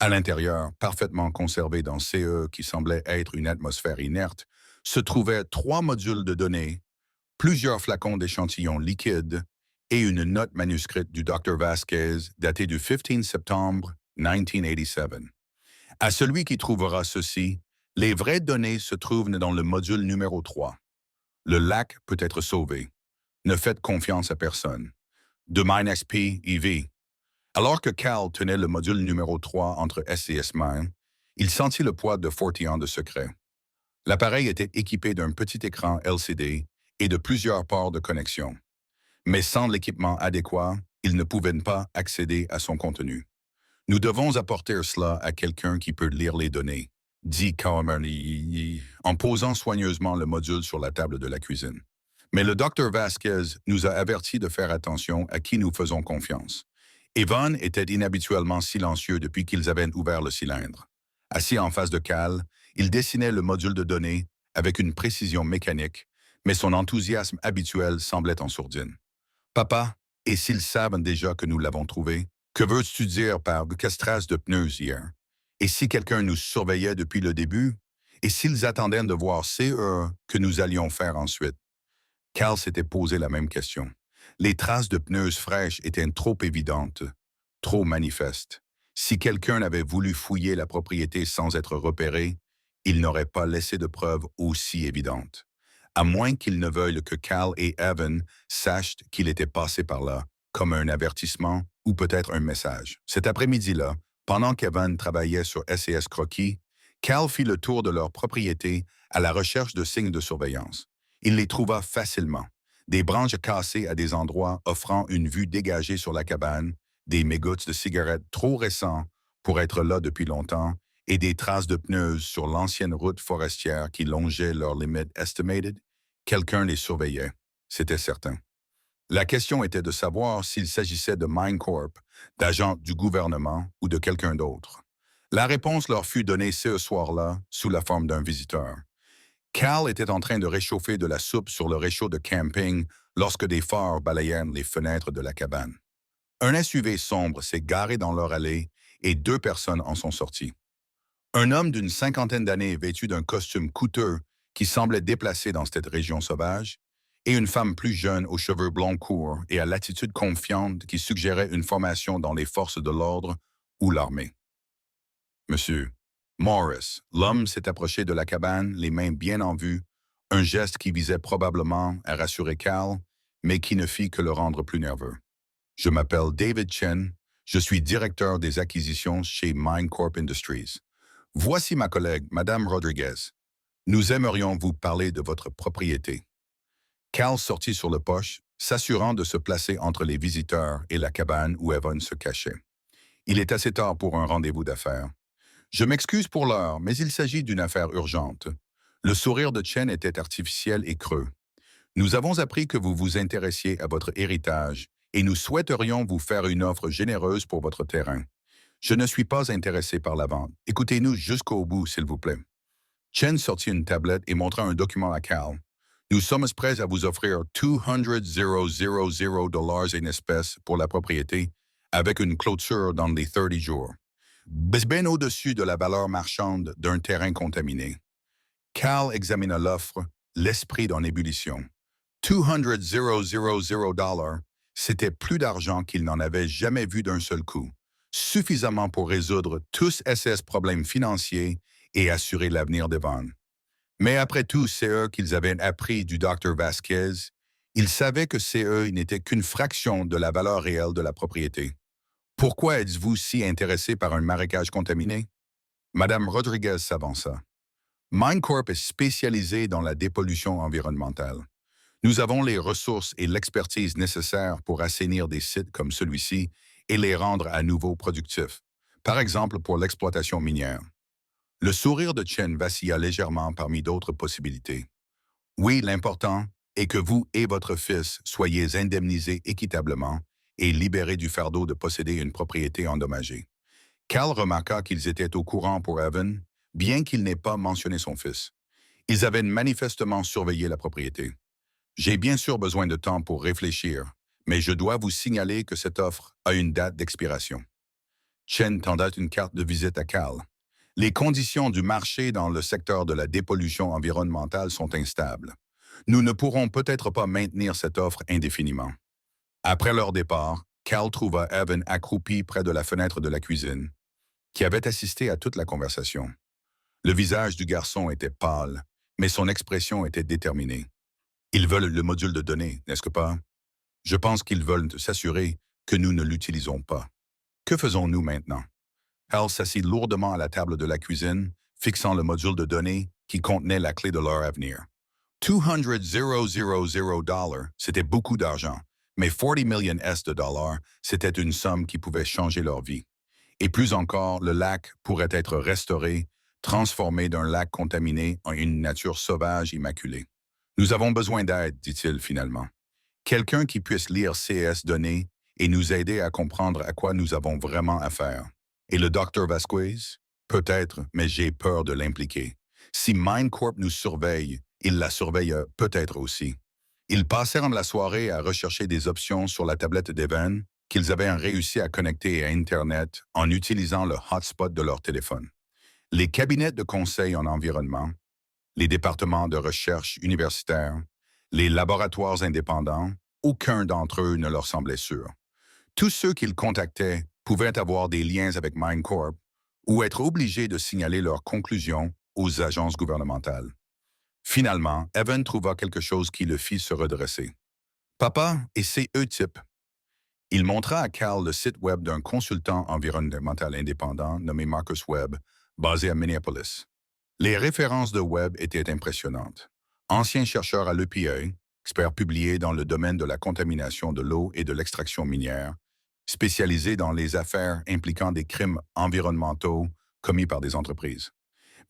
À l'intérieur, parfaitement conservé dans CE qui semblait être une atmosphère inerte, se trouvaient 3 modules de données, plusieurs flacons d'échantillons liquides et une note manuscrite du Dr Vasquez datée du 15 septembre 1987. À celui qui trouvera ceci, les vraies données se trouvent dans le module numéro 3. Le lac peut être sauvé. Ne faites confiance à personne. De MindXP EV. Alors que Cal tenait le module numéro 3 entre SCS Mind, il sentit le poids de 40 ans de secret. L'appareil était équipé d'un petit écran LCD et de plusieurs ports de connexion. Mais sans l'équipement adéquat, il ne pouvait pas accéder à son contenu. Nous devons apporter cela à quelqu'un qui peut lire les données, dit Kawamarni en posant soigneusement le module sur la table de la cuisine. Mais le docteur Vasquez nous a avertis de faire attention à qui nous faisons confiance. Evan était inhabituellement silencieux depuis qu'ils avaient ouvert le cylindre. Assis en face de Cal, il dessinait le module de données avec une précision mécanique, mais son enthousiasme habituel semblait en sourdine. Papa, et s'ils savent déjà que nous l'avons trouvé, que veux-tu dire par castrace de pneus hier? Et si quelqu'un nous surveillait depuis le début? Et s'ils attendaient de voir CE que nous allions faire ensuite? Cal s'était posé la même question. Les traces de pneus fraîches étaient trop évidentes, trop manifestes. Si quelqu'un avait voulu fouiller la propriété sans être repéré, il n'aurait pas laissé de preuves aussi évidentes. À moins qu'ils ne veuillent que Cal et Evan sachent qu'il était passé par là, comme un avertissement ou peut-être un message. Cet après-midi-là, pendant qu'Evan travaillait sur SES Croquis, Cal fit le tour de leur propriété à la recherche de signes de surveillance. Il les trouva facilement. Des branches cassées à des endroits offrant une vue dégagée sur la cabane, des mégots de cigarettes trop récents pour être là depuis longtemps, et des traces de pneus sur l'ancienne route forestière qui longeait leur limite estimated. Quelqu'un les surveillait, c'était certain. La question était de savoir s'il s'agissait de MindCorp, d'agents du gouvernement ou de quelqu'un d'autre. La réponse leur fut donnée ce soir-là sous la forme d'un visiteur. Cal était en train de réchauffer de la soupe sur le réchaud de camping lorsque des phares balayèrent les fenêtres de la cabane. Un SUV sombre s'est garé dans leur allée et 2 personnes en sont sorties. Un homme d'une 50aine d'années vêtu d'un costume coûteux qui semblait déplacé dans cette région sauvage, et une femme plus jeune aux cheveux blonds courts et à l'attitude confiante qui suggérait une formation dans les forces de l'ordre ou l'armée. Monsieur Morris, l'homme s'est approché de la cabane, les mains bien en vue, un geste qui visait probablement à rassurer Cal, mais qui ne fit que le rendre plus nerveux. Je m'appelle David Chen, je suis directeur des acquisitions chez MindCorp Industries. Voici ma collègue, Madame Rodriguez. Nous aimerions vous parler de votre propriété. Cal sortit sur le poche, s'assurant de se placer entre les visiteurs et la cabane où Evan se cachait. Il est assez tard pour un rendez-vous d'affaires. Je m'excuse pour l'heure, mais il s'agit d'une affaire urgente. Le sourire de Chen était artificiel et creux. Nous avons appris que vous vous intéressiez à votre héritage et nous souhaiterions vous faire une offre généreuse pour votre terrain. Je ne suis pas intéressé par la vente. Écoutez-nous jusqu'au bout, s'il vous plaît. Chen sortit une tablette et montra un document à Cal. Nous sommes prêts à vous offrir 200 dollars en espèces pour la propriété, avec une clôture dans les 30 jours. Bien au-dessus de la valeur marchande d'un terrain contaminé. Cal examina l'offre, l'esprit dans ébullition. 200 dollars, c'était plus d'argent qu'il n'en avait jamais vu d'un seul coup, suffisamment pour résoudre tous ses problèmes financiers et assurer l'avenir d'Evan. Mais après tout, CE qu'ils avaient appris du Dr. Vasquez, ils savaient que CE n'était qu'une fraction de la valeur réelle de la propriété. Pourquoi êtes-vous si intéressé par un marécage contaminé? Madame Rodriguez s'avança. MineCorp est spécialisé dans la dépollution environnementale. Nous avons les ressources et l'expertise nécessaires pour assainir des sites comme celui-ci et les rendre à nouveau productifs, par exemple pour l'exploitation minière. Le sourire de Chen vacilla légèrement parmi d'autres possibilités. Oui, l'important est que vous et votre fils soyez indemnisés équitablement et libérés du fardeau de posséder une propriété endommagée. Cal remarqua qu'ils étaient au courant pour Evan, bien qu'il n'ait pas mentionné son fils. Ils avaient manifestement surveillé la propriété. J'ai bien sûr besoin de temps pour réfléchir, mais je dois vous signaler que cette offre a une date d'expiration. Chen tenda une carte de visite à Cal. Les conditions du marché dans le secteur de la dépollution environnementale sont instables. Nous ne pourrons peut-être pas maintenir cette offre indéfiniment. Après leur départ, Cal trouva Evan accroupi près de la fenêtre de la cuisine, qui avait assisté à toute la conversation. Le visage du garçon était pâle, mais son expression était déterminée. Ils veulent le module de données, n'est-ce pas? Je pense qu'ils veulent s'assurer que nous ne l'utilisons pas. Que faisons-nous maintenant? Hal s'assit lourdement à la table de la cuisine, fixant le module de données qui contenait la clé de leur avenir. 200 dollars, c'était beaucoup d'argent, mais 40 millions de dollars, c'était une somme qui pouvait changer leur vie. Et plus encore, le lac pourrait être restauré, transformé d'un lac contaminé en une nature sauvage immaculée. Nous avons besoin d'aide, dit-il finalement. Quelqu'un qui puisse lire CS données et nous aider à comprendre à quoi nous avons vraiment affaire. Et le Dr. Vasquez? Peut-être, mais j'ai peur de l'impliquer. Si MineCorp nous surveille, il la surveille peut-être aussi. Ils passèrent la soirée à rechercher des options sur la tablette d'Evan qu'ils avaient réussi à connecter à Internet en utilisant le hotspot de leur téléphone. Les cabinets de conseil en environnement, les départements de recherche universitaires, les laboratoires indépendants, aucun d'entre eux ne leur semblait sûr. Tous ceux qu'ils contactaient pouvaient avoir des liens avec MineCorp ou être obligés de signaler leurs conclusions aux agences gouvernementales. Finalement, Evan trouva quelque chose qui le fit se redresser. Papa et c'est E-Type. Il montra à Cal le site web d'un consultant environnemental indépendant nommé Marcus Webb, basé à Minneapolis. Les références de Webb étaient impressionnantes. Ancien chercheur à l'EPA, expert publié dans le domaine de la contamination de l'eau et de l'extraction minière, spécialisé dans les affaires impliquant des crimes environnementaux commis par des entreprises.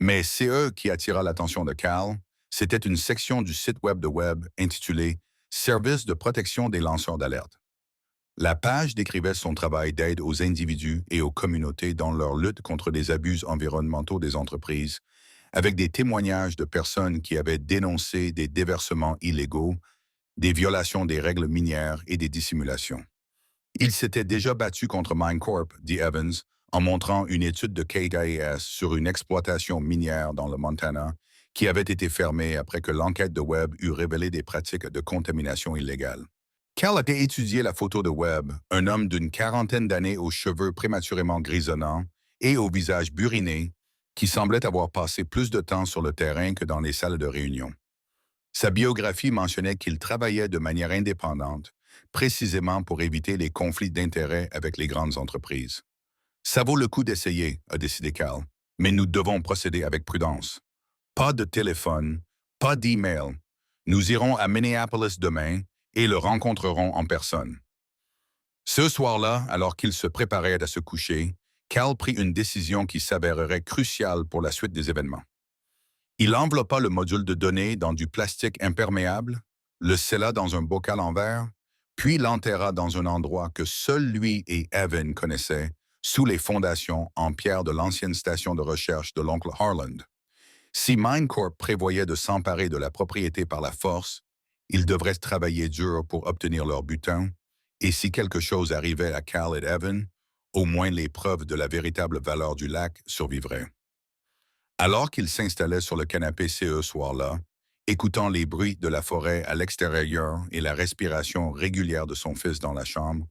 Mais c'est eux qui attira l'attention de Cal. C'était une section du site web de Webb intitulée « Service de protection des lanceurs d'alerte ». La page décrivait son travail d'aide aux individus et aux communautés dans leur lutte contre les abus environnementaux des entreprises, avec des témoignages de personnes qui avaient dénoncé des déversements illégaux, des violations des règles minières et des dissimulations. Il s'était déjà battu contre MineCorp, dit Evans, en montrant une étude de KIS sur une exploitation minière dans le Montana qui avait été fermée après que l'enquête de Webb eut révélé des pratiques de contamination illégale. Cal avait étudié la photo de Webb, un homme d'une quarantaine d'années aux cheveux prématurément grisonnants et au visage buriné, qui semblait avoir passé plus de temps sur le terrain que dans les salles de réunion. Sa biographie mentionnait qu'il travaillait de manière indépendante, précisément pour éviter les conflits d'intérêts avec les grandes entreprises. Ça vaut le coup d'essayer, a décidé Cal, mais nous devons procéder avec prudence. Pas de téléphone, pas d'email. Nous irons à Minneapolis demain et le rencontrerons en personne. Ce soir-là, alors qu'il se préparait à se coucher, Cal prit une décision qui s'avérerait cruciale pour la suite des événements. Il enveloppa le module de données dans du plastique imperméable, le scella dans un bocal en verre, puis l'enterra dans un endroit que seul lui et Evan connaissaient, sous les fondations en pierre de l'ancienne station de recherche de l'oncle Harland. Si MineCorp prévoyait de s'emparer de la propriété par la force, ils devraient travailler dur pour obtenir leur butin, et si quelque chose arrivait à Cal et Evan, au moins les preuves de la véritable valeur du lac survivraient. Alors qu'il s'installait sur le canapé ce soir-là, écoutant les bruits de la forêt à l'extérieur et la respiration régulière de son fils dans la chambre,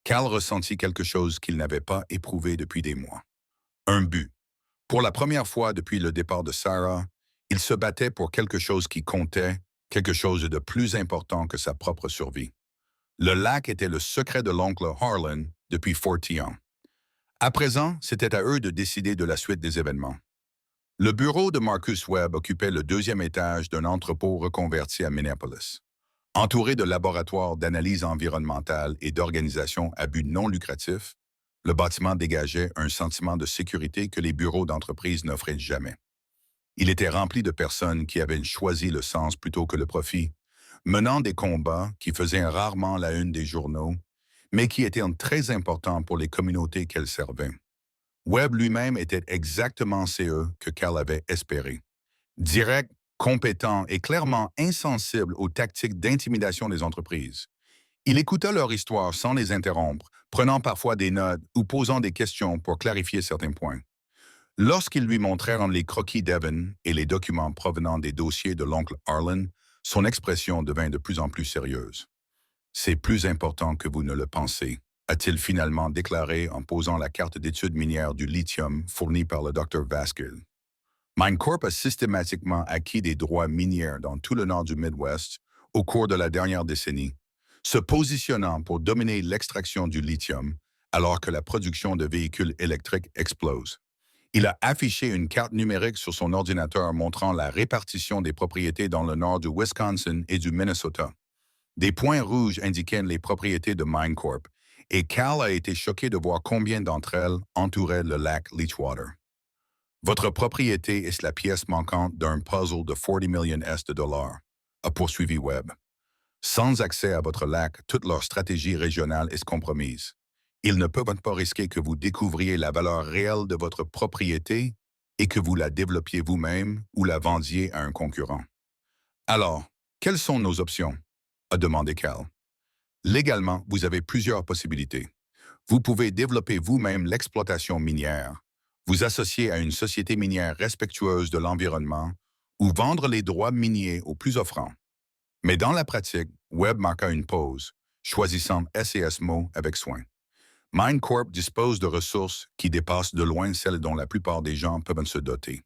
Cal ressentit quelque chose qu'il n'avait pas éprouvé depuis des mois. Un but. Pour la première fois depuis le départ de Sarah, il se battait pour quelque chose qui comptait, quelque chose de plus important que sa propre survie. Le lac était le secret de l'oncle Harlan depuis 40 ans. À présent, c'était à eux de décider de la suite des événements. Le bureau de Marcus Webb occupait le deuxième étage d'un entrepôt reconverti à Minneapolis. Entouré de laboratoires d'analyse environnementale et d'organisations à but non lucratif, le bâtiment dégageait un sentiment de sécurité que les bureaux d'entreprise n'offraient jamais. Il était rempli de personnes qui avaient choisi le sens plutôt que le profit, menant des combats qui faisaient rarement la une des journaux, mais qui étaient très importants pour les communautés qu'elles servaient. Webb lui-même était exactement CE que Cal avait espéré. Direct, compétent et clairement insensible aux tactiques d'intimidation des entreprises. Il écouta leur histoire sans les interrompre, prenant parfois des notes ou posant des questions pour clarifier certains points. Lorsqu'ils lui montrèrent les croquis d'Evan et les documents provenant des dossiers de l'oncle Harlan, son expression devint de plus en plus sérieuse. « C'est plus important que vous ne le pensez », a-t-il finalement déclaré en posant la carte d'études minières du lithium fournie par le Dr. Vasquez. MineCorp a systématiquement acquis des droits miniers dans tout le nord du Midwest au cours de la dernière décennie, se positionnant pour dominer l'extraction du lithium alors que la production de véhicules électriques explose. Il a affiché une carte numérique sur son ordinateur montrant la répartition des propriétés dans le nord du Wisconsin et du Minnesota. Des points rouges indiquaient les propriétés de MineCorp, et Cal a été choqué de voir combien d'entre elles entouraient le lac Leachwater. Votre propriété est la pièce manquante d'un puzzle de 40 millions de dollars, a poursuivi Webb. Sans accès à votre lac, toute leur stratégie régionale est compromise. Ils ne peuvent pas risquer que vous découvriez la valeur réelle de votre propriété et que vous la développiez vous-même ou la vendiez à un concurrent. Alors, quelles sont nos options? A demandé Cal. Légalement, vous avez plusieurs possibilités. Vous pouvez développer vous-même l'exploitation minière, vous associer à une société minière respectueuse de l'environnement ou vendre les droits miniers aux plus offrants. Mais dans la pratique, Webb marqua une pause, choisissant S&S mots avec soin. MineCorp dispose de ressources qui dépassent de loin celles dont la plupart des gens peuvent se doter.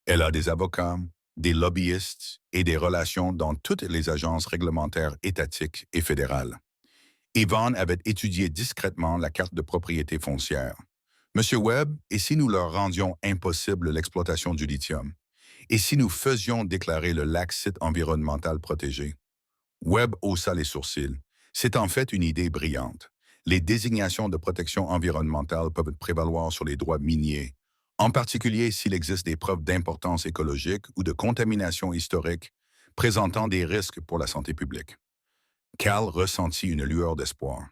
Elle a des avocats, des lobbyistes et des relations dans toutes les agences réglementaires étatiques et fédérales. Yvonne avait étudié discrètement la carte de propriété foncière. Monsieur Webb, et si nous leur rendions impossible l'exploitation du lithium? Et si nous faisions déclarer le lac site environnemental protégé? Webb haussa les sourcils. C'est en fait une idée brillante. Les désignations de protection environnementale peuvent prévaloir sur les droits miniers, en particulier s'il existe des preuves d'importance écologique ou de contamination historique présentant des risques pour la santé publique. Cal ressentit une lueur d'espoir.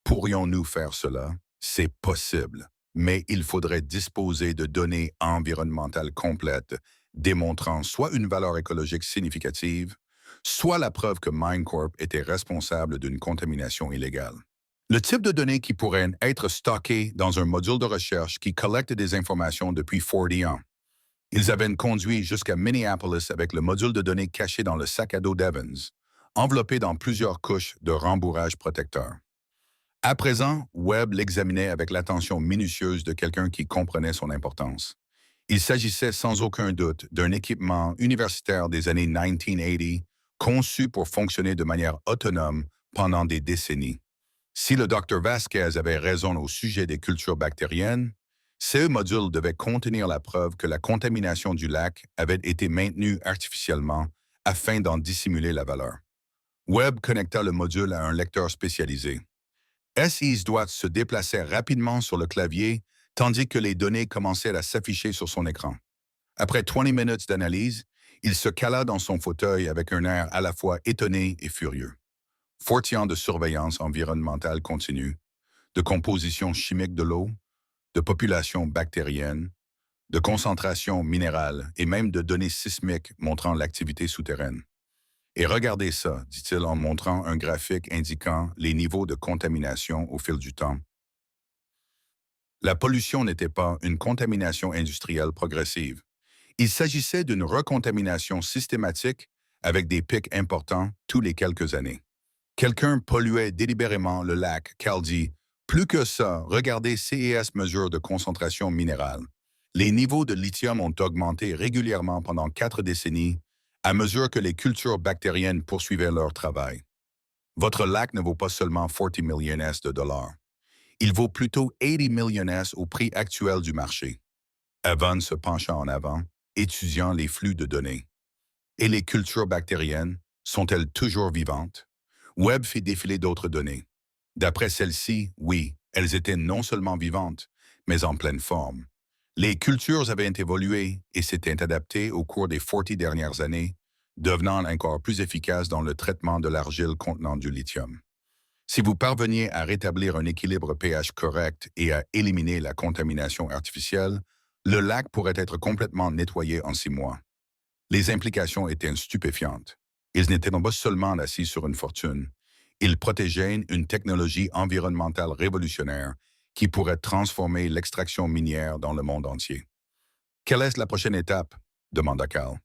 Pourrions-nous faire cela? C'est possible, mais il faudrait disposer de données environnementales complètes démontrant soit une valeur écologique significative, soit la preuve que MineCorp était responsable d'une contamination illégale. Le type de données qui pourraient être stockées dans un module de recherche qui collecte des informations depuis 40 ans. Ils avaient conduit jusqu'à Minneapolis avec le module de données caché dans le sac à dos d'Evans, enveloppé dans plusieurs couches de rembourrage protecteur. À présent, Webb l'examinait avec l'attention minutieuse de quelqu'un qui comprenait son importance. Il s'agissait sans aucun doute d'un équipement universitaire des années 1980, conçu pour fonctionner de manière autonome pendant des décennies. Si le Dr. Vasquez avait raison au sujet des cultures bactériennes, ce module devait contenir la preuve que la contamination du lac avait été maintenue artificiellement afin d'en dissimuler la valeur. Webb connecta le module à un lecteur spécialisé. SI's doigts se déplaçaient rapidement sur le clavier tandis que les données commençaient à s'afficher sur son écran. Après 20 minutes d'analyse, il se cala dans son fauteuil avec un air à la fois étonné et furieux. 40 ans de surveillance environnementale continue, de composition chimique de l'eau, de population bactérienne, de concentration minérale et même de données sismiques montrant l'activité souterraine. Et regardez ça, dit-il en montrant un graphique indiquant les niveaux de contamination au fil du temps. La pollution n'était pas une contamination industrielle progressive. Il s'agissait d'une recontamination systématique avec des pics importants tous les quelques années. Quelqu'un polluait délibérément le lac Caldie. Plus que ça, regardez CES mesures de concentration minérale. Les niveaux de lithium ont augmenté régulièrement pendant 4 décennies à mesure que les cultures bactériennes poursuivaient leur travail. Votre lac ne vaut pas seulement 40 millions de dollars. Il vaut plutôt 80 millions au prix actuel du marché. Evan se pencha en avant, étudiant les flux de données. Et les cultures bactériennes, sont-elles toujours vivantes? Webb fit défiler d'autres données. D'après celles-ci, oui, elles étaient non seulement vivantes, mais en pleine forme. Les cultures avaient évolué et s'étaient adaptées au cours des 40 dernières années, devenant encore plus efficaces dans le traitement de l'argile contenant du lithium. Si vous parveniez à rétablir un équilibre pH correct et à éliminer la contamination artificielle, le lac pourrait être complètement nettoyé en 6 mois. Les implications étaient stupéfiantes. Ils n'étaient pas seulement assis sur une fortune. Ils protégeaient une technologie environnementale révolutionnaire qui pourrait transformer l'extraction minière dans le monde entier. Quelle est la prochaine étape? Demanda Cal.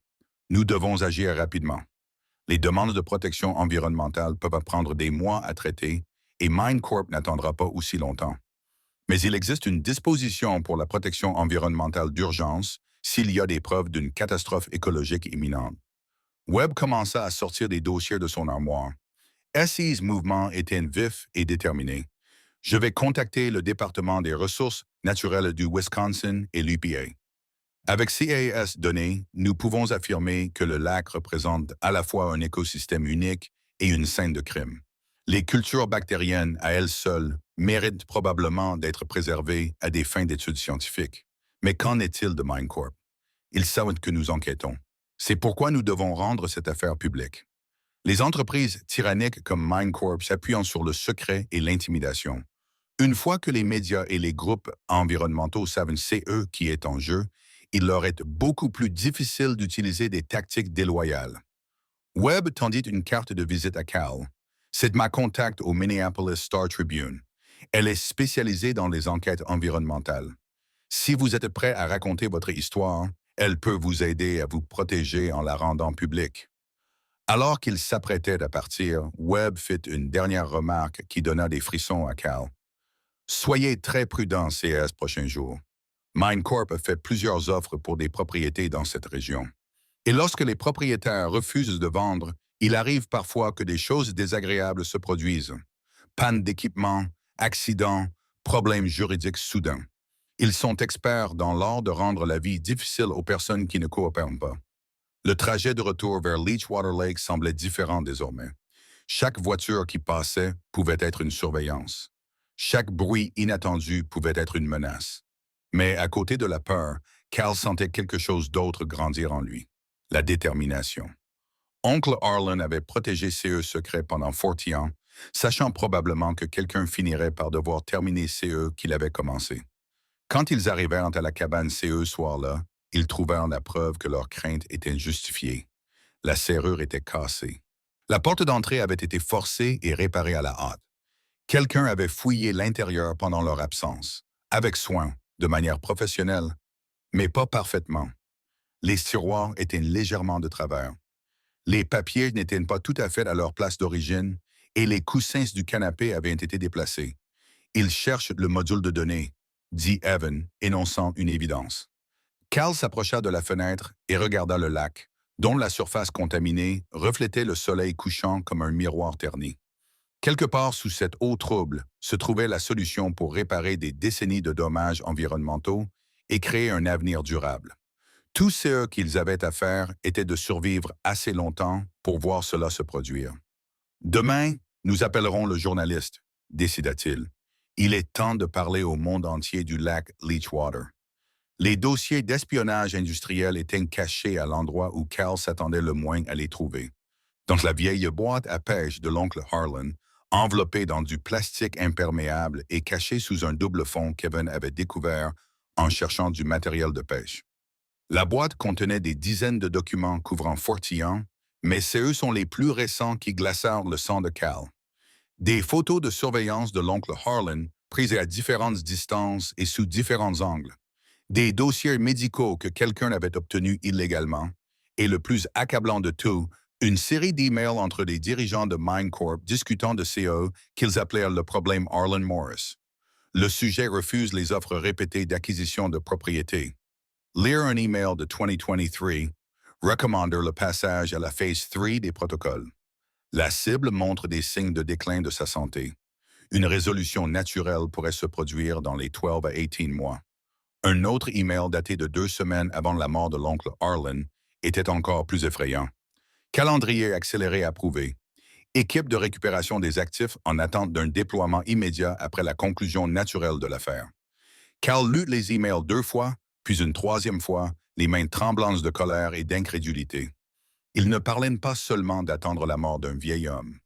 Nous devons agir rapidement. Les demandes de protection environnementale peuvent prendre des mois à traiter et MineCorp n'attendra pas aussi longtemps. Mais il existe une disposition pour la protection environnementale d'urgence s'il y a des preuves d'une catastrophe écologique imminente. Webb commença à sortir des dossiers de son armoire. SE's mouvement était vif et déterminé. Je vais contacter le département des ressources naturelles du Wisconsin et l'UPA. Avec CAS données, nous pouvons affirmer que le lac représente à la fois un écosystème unique et une scène de crime. Les cultures bactériennes, à elles seules, méritent probablement d'être préservées à des fins d'études scientifiques. Mais qu'en est-il de MineCorp? Ils savent que nous enquêtons. C'est pourquoi nous devons rendre cette affaire publique. Les entreprises tyranniques comme MineCorp s'appuient sur le secret et l'intimidation. Une fois que les médias et les groupes environnementaux savent c'est eux qui est en jeu, il leur est beaucoup plus difficile d'utiliser des tactiques déloyales. Webb tendit une carte de visite à Cal. C'est ma contact au Minneapolis Star Tribune. Elle est spécialisée dans les enquêtes environnementales. Si vous êtes prêt à raconter votre histoire, elle peut vous aider à vous protéger en la rendant publique. Alors qu'il s'apprêtait à partir, Webb fit une dernière remarque qui donna des frissons à Cal. Soyez très prudent ces prochains jours. MineCorp a fait plusieurs offres pour des propriétés dans cette région. Et lorsque les propriétaires refusent de vendre, il arrive parfois que des choses désagréables se produisent. Panne d'équipement, accidents, problèmes juridiques soudains. Ils sont experts dans l'art de rendre la vie difficile aux personnes qui ne coopèrent pas. Le trajet de retour vers Leechwater Lake semblait différent désormais. Chaque voiture qui passait pouvait être une surveillance. Chaque bruit inattendu pouvait être une menace. Mais à côté de la peur, Cal sentait quelque chose d'autre grandir en lui. La détermination. Oncle Harlan avait protégé CE secret pendant 40 ans, sachant probablement que quelqu'un finirait par devoir terminer CE qu'il avait commencé. Quand ils arrivèrent à la cabane CE ce soir-là, ils trouvèrent la preuve que leur crainte était justifiée. La serrure était cassée. La porte d'entrée avait été forcée et réparée à la hâte. Quelqu'un avait fouillé l'intérieur pendant leur absence, avec soin, de manière professionnelle, mais pas parfaitement. Les tiroirs étaient légèrement de travers. Les papiers n'étaient pas tout à fait à leur place d'origine et les coussins du canapé avaient été déplacés. Ils cherchent le module de données, dit Evan, énonçant une évidence. Cal s'approcha de la fenêtre et regarda le lac, dont la surface contaminée reflétait le soleil couchant comme un miroir terni. Quelque part sous cette eau trouble se trouvait la solution pour réparer des décennies de dommages environnementaux et créer un avenir durable. Tout ce qu'ils avaient à faire était de survivre assez longtemps pour voir cela se produire. Demain, nous appellerons le journaliste, décida-t-il. Il est temps de parler au monde entier du lac Leechwater. Les dossiers d'espionnage industriel étaient cachés à l'endroit où Cal s'attendait le moins à les trouver. Dans la vieille boîte à pêche de l'oncle Harlan, enveloppée dans du plastique imperméable et cachée sous un double fond qu'Evan avait découvert en cherchant du matériel de pêche. La boîte contenait des dizaines de documents couvrant Fortillan, mais ceux sont les plus récents qui glacèrent le sang de Cal. Des photos de surveillance de l'oncle Harlan prises à différentes distances et sous différents angles. Des dossiers médicaux que quelqu'un avait obtenus illégalement. Et le plus accablant de tout, une série d'emails entre des dirigeants de MineCorp discutant de CO qu'ils appelèrent le problème Harlan Morris. Le sujet refuse les offres répétées d'acquisition de propriétés. Lire un email de 2023 recommande le passage à la phase 3 des protocoles. La cible montre des signes de déclin de sa santé. Une résolution naturelle pourrait se produire dans les 12 à 18 mois. Un autre email daté de 2 semaines avant la mort de l'oncle Harlan était encore plus effrayant. Calendrier accéléré approuvé. Équipe de récupération des actifs en attente d'un déploiement immédiat après la conclusion naturelle de l'affaire. Cal lut les emails 2 fois, puis une 3e fois, les mains tremblantes de colère et d'incrédulité. Il ne parlait pas seulement d'attendre la mort d'un vieil homme.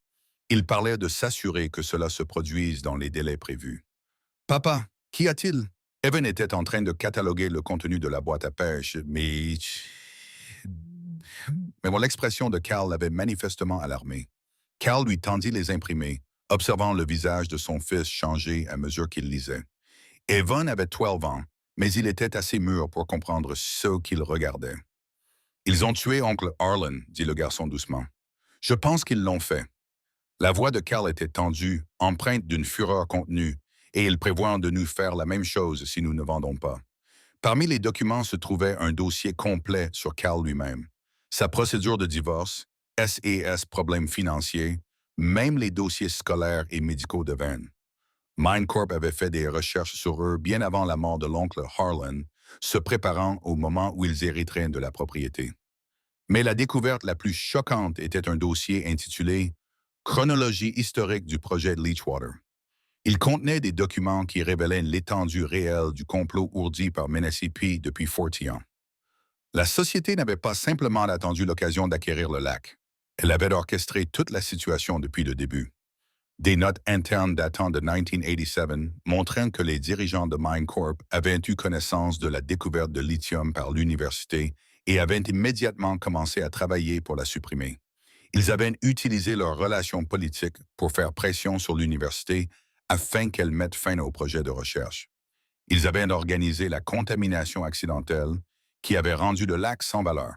Il parlait de s'assurer que cela se produise dans les délais prévus. « Papa, qu'y a-t-il » Evan était en train de cataloguer le contenu de la boîte à pêche, mais bon, l'expression de Cal l'avait manifestement alarmé. Cal lui tendit les imprimés, observant le visage de son fils changer à mesure qu'il lisait. Evan avait 12 ans, mais il était assez mûr pour comprendre ce qu'il regardait. « Ils ont tué oncle Harlan, » dit le garçon doucement. « Je pense qu'ils l'ont fait. » La voix de Cal était tendue, empreinte d'une fureur contenue, et il prévoit de nous faire la même chose si nous ne vendons pas. Parmi les documents se trouvait un dossier complet sur Cal lui-même. Sa procédure de divorce, SES problèmes financiers, même les dossiers scolaires et médicaux de Van. MineCorp avait fait des recherches sur eux bien avant la mort de l'oncle Harlan, se préparant au moment où ils hériteraient de la propriété. Mais la découverte la plus choquante était un dossier intitulé « Chronologie historique du projet de Leachwater ». Il contenait des documents qui révélaient l'étendue réelle du complot ourdi par Ménécipie depuis Fortillan. La société n'avait pas simplement attendu l'occasion d'acquérir le lac. Elle avait orchestré toute la situation depuis le début. Des notes internes datant de 1987 montrant que les dirigeants de MineCorp avaient eu connaissance de la découverte de lithium par l'université et avaient immédiatement commencé à travailler pour la supprimer. Ils avaient utilisé leurs relations politiques pour faire pression sur l'université afin qu'elle mette fin au projet de recherche. Ils avaient organisé la contamination accidentelle qui avait rendu le lac sans valeur.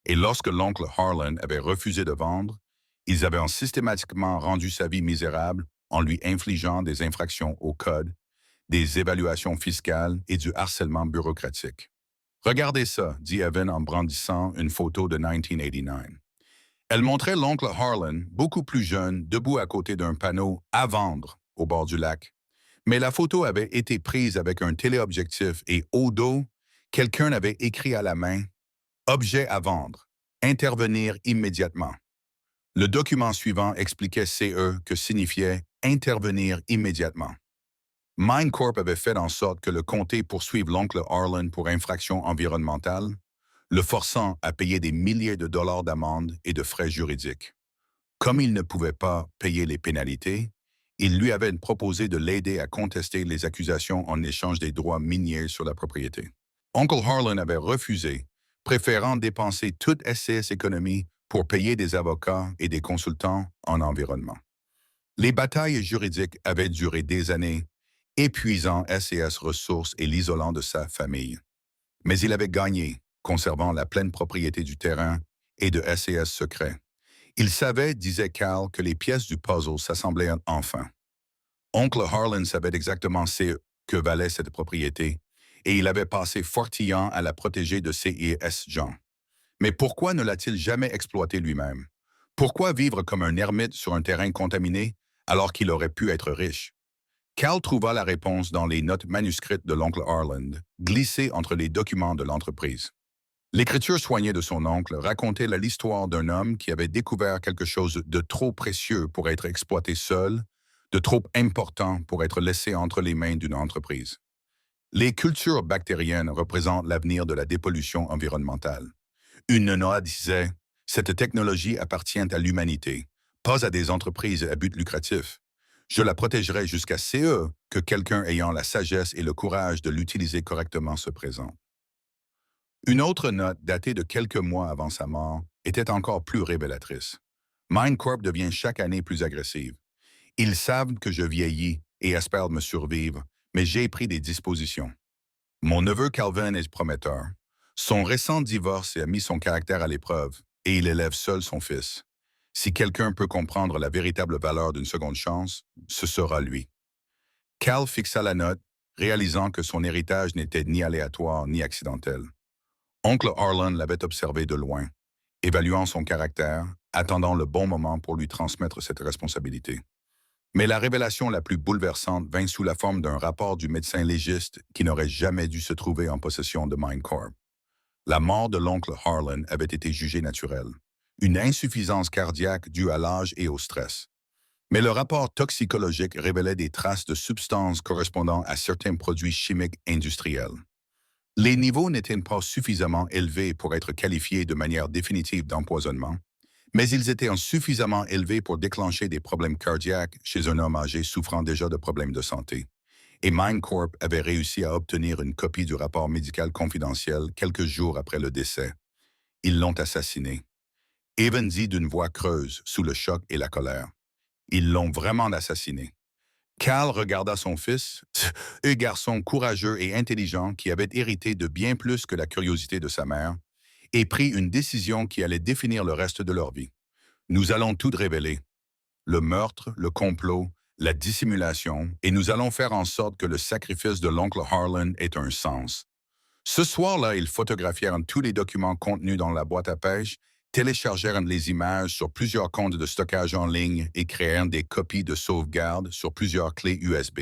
Et lorsque l'oncle Harlan avait refusé de vendre, ils avaient systématiquement rendu sa vie misérable en lui infligeant des infractions au code, des évaluations fiscales et du harcèlement bureaucratique. « Regardez ça », dit Evan en brandissant une photo de 1989. Elle montrait l'oncle Harlan, beaucoup plus jeune, debout à côté d'un panneau « À vendre » au bord du lac. Mais la photo avait été prise avec un téléobjectif et au dos, quelqu'un avait écrit à la main « Objet à vendre. Intervenir immédiatement ». Le document suivant expliquait CE que signifiait « intervenir immédiatement ». MineCorp avait fait en sorte que le comté poursuive l'oncle Harlan pour infraction environnementale, le forçant à payer des milliers de dollars d'amende et de frais juridiques. Comme il ne pouvait pas payer les pénalités, il lui avait proposé de l'aider à contester les accusations en échange des droits miniers sur la propriété. Oncle Harlan avait refusé, préférant dépenser toute SCS économie pour payer des avocats et des consultants en environnement. Les batailles juridiques avaient duré des années, épuisant SCS ressources et l'isolant de sa famille. Mais il avait gagné, conservant la pleine propriété du terrain et de SCS secret. Il savait, disait Cal, que les pièces du puzzle s'assemblaient enfin. Oncle Harlan savait exactement ce que valait cette propriété, et il avait passé Fortillan à la protéger de CIS Jean. Mais pourquoi ne l'a-t-il jamais exploité lui-même? Pourquoi vivre comme un ermite sur un terrain contaminé alors qu'il aurait pu être riche? Cal trouva la réponse dans les notes manuscrites de l'oncle Harlan, glissées entre les documents de l'entreprise. L'écriture soignée de son oncle racontait l'histoire d'un homme qui avait découvert quelque chose de trop précieux pour être exploité seul, de trop important pour être laissé entre les mains d'une entreprise. Les cultures bactériennes représentent l'avenir de la dépollution environnementale. Une note disait « Cette technologie appartient à l'humanité, pas à des entreprises à but lucratif. Je la protégerai jusqu'à ce que quelqu'un ayant la sagesse et le courage de l'utiliser correctement se présente. Une autre note, datée de quelques mois avant sa mort, était encore plus révélatrice. MindCorp devient chaque année plus agressive. Ils savent que je vieillis et espèrent me survivre, mais j'ai pris des dispositions. Mon neveu Calvin est prometteur. Son récent divorce a mis son caractère à l'épreuve et il élève seul son fils. Si quelqu'un peut comprendre la véritable valeur d'une seconde chance, ce sera lui. Cal fixa la note, réalisant que son héritage n'était ni aléatoire ni accidentel. Oncle Harlan l'avait observé de loin, évaluant son caractère, attendant le bon moment pour lui transmettre cette responsabilité. Mais la révélation la plus bouleversante vint sous la forme d'un rapport du médecin légiste qui n'aurait jamais dû se trouver en possession de MindCorp. La mort de l'oncle Harlan avait été jugée naturelle, une insuffisance cardiaque due à l'âge et au stress. Mais le rapport toxicologique révélait des traces de substances correspondant à certains produits chimiques industriels. Les niveaux n'étaient pas suffisamment élevés pour être qualifiés de manière définitive d'empoisonnement, mais ils étaient suffisamment élevés pour déclencher des problèmes cardiaques chez un homme âgé souffrant déjà de problèmes de santé. Et MindCorp avait réussi à obtenir une copie du rapport médical confidentiel quelques jours après le décès. Ils l'ont assassiné. Evan dit d'une voix creuse, sous le choc et la colère. Ils l'ont vraiment assassiné. Cal regarda son fils, un garçon courageux et intelligent qui avait hérité de bien plus que la curiosité de sa mère, et prit une décision qui allait définir le reste de leur vie. Nous allons tout révéler. Le meurtre, le complot, la dissimulation, et nous allons faire en sorte que le sacrifice de l'oncle Harlan ait un sens. Ce soir-là, ils photographièrent tous les documents contenus dans la boîte à pêche, téléchargèrent les images sur plusieurs comptes de stockage en ligne et créèrent des copies de sauvegarde sur plusieurs clés USB.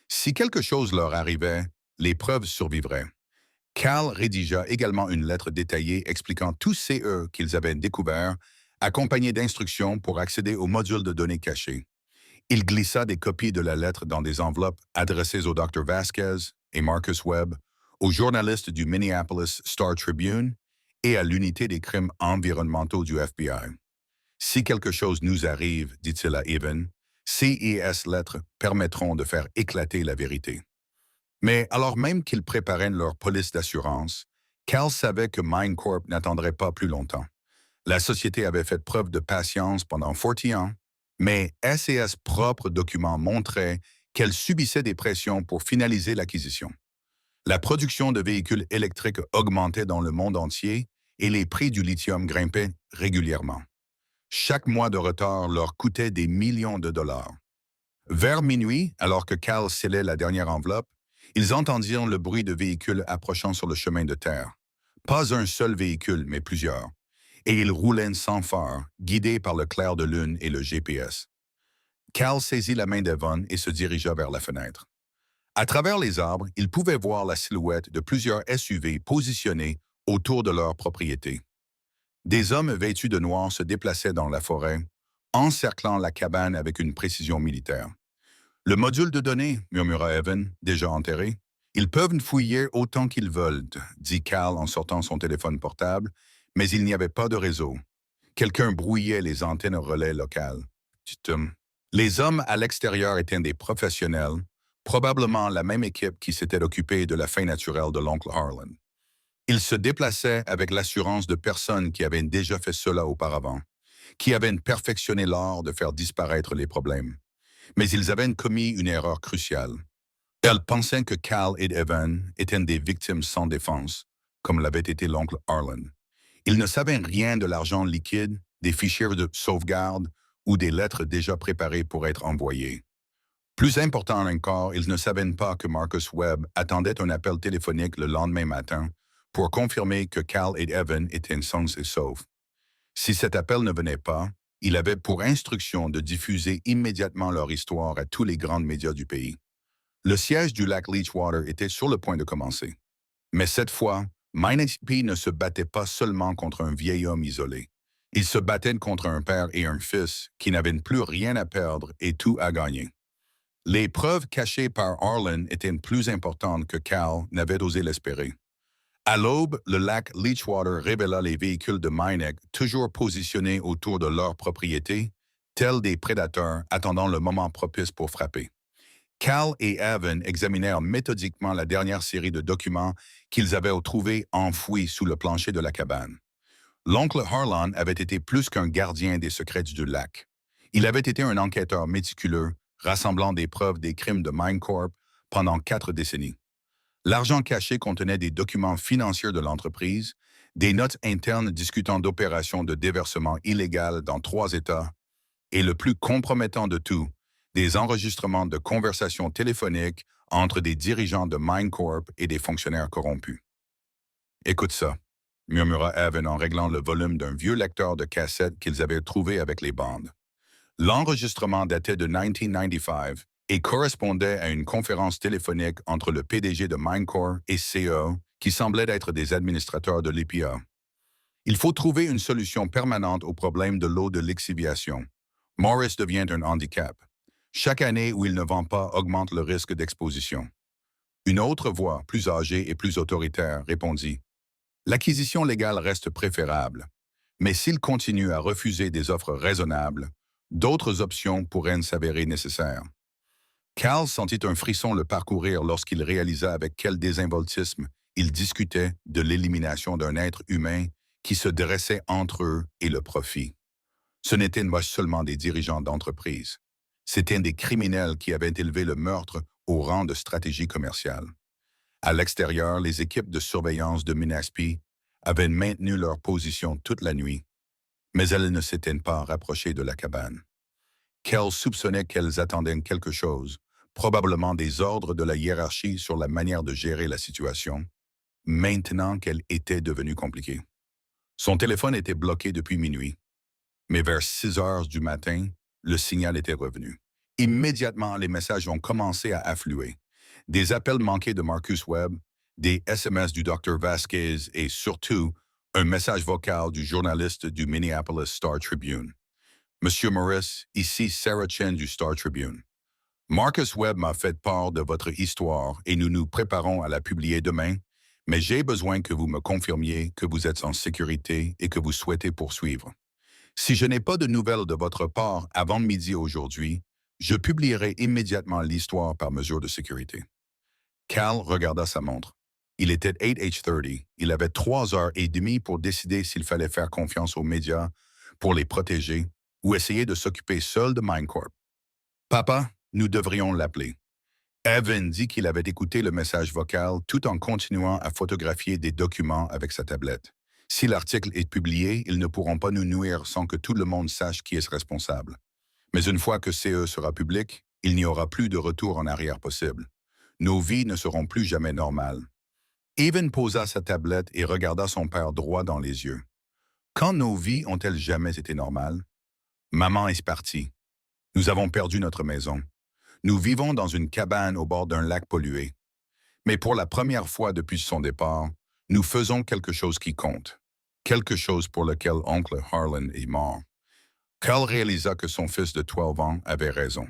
Si quelque chose leur arrivait, les preuves survivraient. Cal rédigea également une lettre détaillée expliquant tous ces qu'ils avaient découverts, accompagnée d'instructions pour accéder au module de données cachées. Il glissa des copies de la lettre dans des enveloppes adressées au Dr. Vasquez et Marcus Webb, aux journalistes du Minneapolis Star Tribune et à l'unité des crimes environnementaux du FBI. Si quelque chose nous arrive, dit-il à Evan, ces lettres permettront de faire éclater la vérité. Mais alors même qu'ils préparaient leur police d'assurance, Cal savait que MindCorp n'attendrait pas plus longtemps. La société avait fait preuve de patience pendant 40 ans, mais SES propres documents montraient qu'elle subissait des pressions pour finaliser l'acquisition. La production de véhicules électriques augmentait dans le monde entier et les prix du lithium grimpaient régulièrement. Chaque mois de retard leur coûtait des millions de dollars. Vers minuit, alors que Cal scellait la dernière enveloppe, ils entendirent le bruit de véhicules approchant sur le chemin de terre. Pas un seul véhicule, mais plusieurs. Et ils roulaient sans phare, guidés par le clair de lune et le GPS. Cal saisit la main d'Evan et se dirigea vers la fenêtre. À travers les arbres, ils pouvaient voir la silhouette de plusieurs SUV positionnés autour de leur propriété. Des hommes vêtus de noir se déplaçaient dans la forêt, encerclant la cabane avec une précision militaire. Le module de données, murmura Evan, déjà enterré. Ils peuvent fouiller autant qu'ils veulent, dit Cal en sortant son téléphone portable, mais il n'y avait pas de réseau. Quelqu'un brouillait les antennes relais locales. Les hommes à l'extérieur étaient des professionnels, probablement la même équipe qui s'était occupée de la fin naturelle de l'oncle Harlan. Ils se déplaçaient avec l'assurance de personnes qui avaient déjà fait cela auparavant, qui avaient perfectionné l'art de faire disparaître les problèmes. Mais ils avaient commis une erreur cruciale. Elles pensaient que Cal et Evan étaient des victimes sans défense, comme l'avait été l'oncle Harlan. Ils ne savaient rien de l'argent liquide, des fichiers de sauvegarde ou des lettres déjà préparées pour être envoyées. Plus important encore, ils ne savaient pas que Marcus Webb attendait un appel téléphonique le lendemain matin pour confirmer que Cal et Evan étaient sains et saufs. Si cet appel ne venait pas, il avait pour instruction de diffuser immédiatement leur histoire à tous les grands médias du pays. Le siège du lac Leechwater était sur le point de commencer. Mais cette fois, MindXP ne se battait pas seulement contre un vieil homme isolé. Il se battait contre un père et un fils qui n'avaient plus rien à perdre et tout à gagner. Les preuves cachées par Harlan étaient plus importantes que Cal n'avait osé l'espérer. À l'aube, le lac Leechwater révéla les véhicules de Minex toujours positionnés autour de leur propriété, tels des prédateurs attendant le moment propice pour frapper. Cal et Evan examinèrent méthodiquement la dernière série de documents qu'ils avaient trouvés enfouis sous le plancher de la cabane. L'oncle Harlan avait été plus qu'un gardien des secrets du lac. Il avait été un enquêteur méticuleux, rassemblant des preuves des crimes de MineCorp pendant 4 décennies. L'argent caché contenait des documents financiers de l'entreprise, des notes internes discutant d'opérations de déversement illégal dans 3 États, et le plus compromettant de tout, des enregistrements de conversations téléphoniques entre des dirigeants de MineCorp et des fonctionnaires corrompus. Écoute ça, murmura Evan en réglant le volume d'un vieux lecteur de cassettes qu'ils avaient trouvé avec les bandes. L'enregistrement datait de 1995 et correspondait à une conférence téléphonique entre le PDG de MineCorp et CEO, qui semblaient être des administrateurs de l'EPA. Il faut trouver une solution permanente au problème de l'eau de l'exhibition. Morris devient un handicap. Chaque année où il ne vend pas augmente le risque d'exposition. Une autre voix, plus âgée et plus autoritaire, répondit « L'acquisition légale reste préférable, mais s'il continue à refuser des offres raisonnables, d'autres options pourraient s'avérer nécessaires. » Cal sentit un frisson le parcourir lorsqu'il réalisa avec quel désinvoltisme il discutait de l'élimination d'un être humain qui se dressait entre eux et le profit. Ce n'étaient pas seulement des dirigeants d'entreprise. C'étaient des criminels qui avaient élevé le meurtre au rang de stratégie commerciale. À l'extérieur, les équipes de surveillance de Minaspi avaient maintenu leur position toute la nuit, mais elles ne s'étaient pas rapprochées de la cabane. Cal soupçonnait qu'elles attendaient quelque chose, probablement des ordres de la hiérarchie sur la manière de gérer la situation, maintenant qu'elle était devenue compliquée. Son téléphone était bloqué depuis minuit, mais vers 6 heures du matin, le signal était revenu. Immédiatement, les messages ont commencé à affluer. Des appels manqués de Marcus Webb, des SMS du Dr. Vasquez et surtout, un message vocal du journaliste du Minneapolis Star Tribune. Monsieur Morris, ici Sarah Chen du Star Tribune. Marcus Webb m'a fait part de votre histoire et nous nous préparons à la publier demain, mais j'ai besoin que vous me confirmiez que vous êtes en sécurité et que vous souhaitez poursuivre. Si je n'ai pas de nouvelles de votre part avant midi aujourd'hui, je publierai immédiatement l'histoire par mesure de sécurité. Cal regarda sa montre. Il était 8h30. Il avait 3h30 pour décider s'il fallait faire confiance aux médias pour les protéger ou essayer de s'occuper seul de MineCorp. « Papa, nous devrions l'appeler. » Evan dit qu'il avait écouté le message vocal tout en continuant à photographier des documents avec sa tablette. Si l'article est publié, ils ne pourront pas nous nuire sans que tout le monde sache qui est responsable. Mais une fois que CE sera public, il n'y aura plus de retour en arrière possible. Nos vies ne seront plus jamais normales. Evan posa sa tablette et regarda son père droit dans les yeux. Quand nos vies ont-elles jamais été normales? Maman est partie. Nous avons perdu notre maison. Nous vivons dans une cabane au bord d'un lac pollué. Mais pour la première fois depuis son départ, nous faisons quelque chose qui compte. Quelque chose pour lequel oncle Harlan est mort. Cal réalisa que son fils de 12 ans avait raison.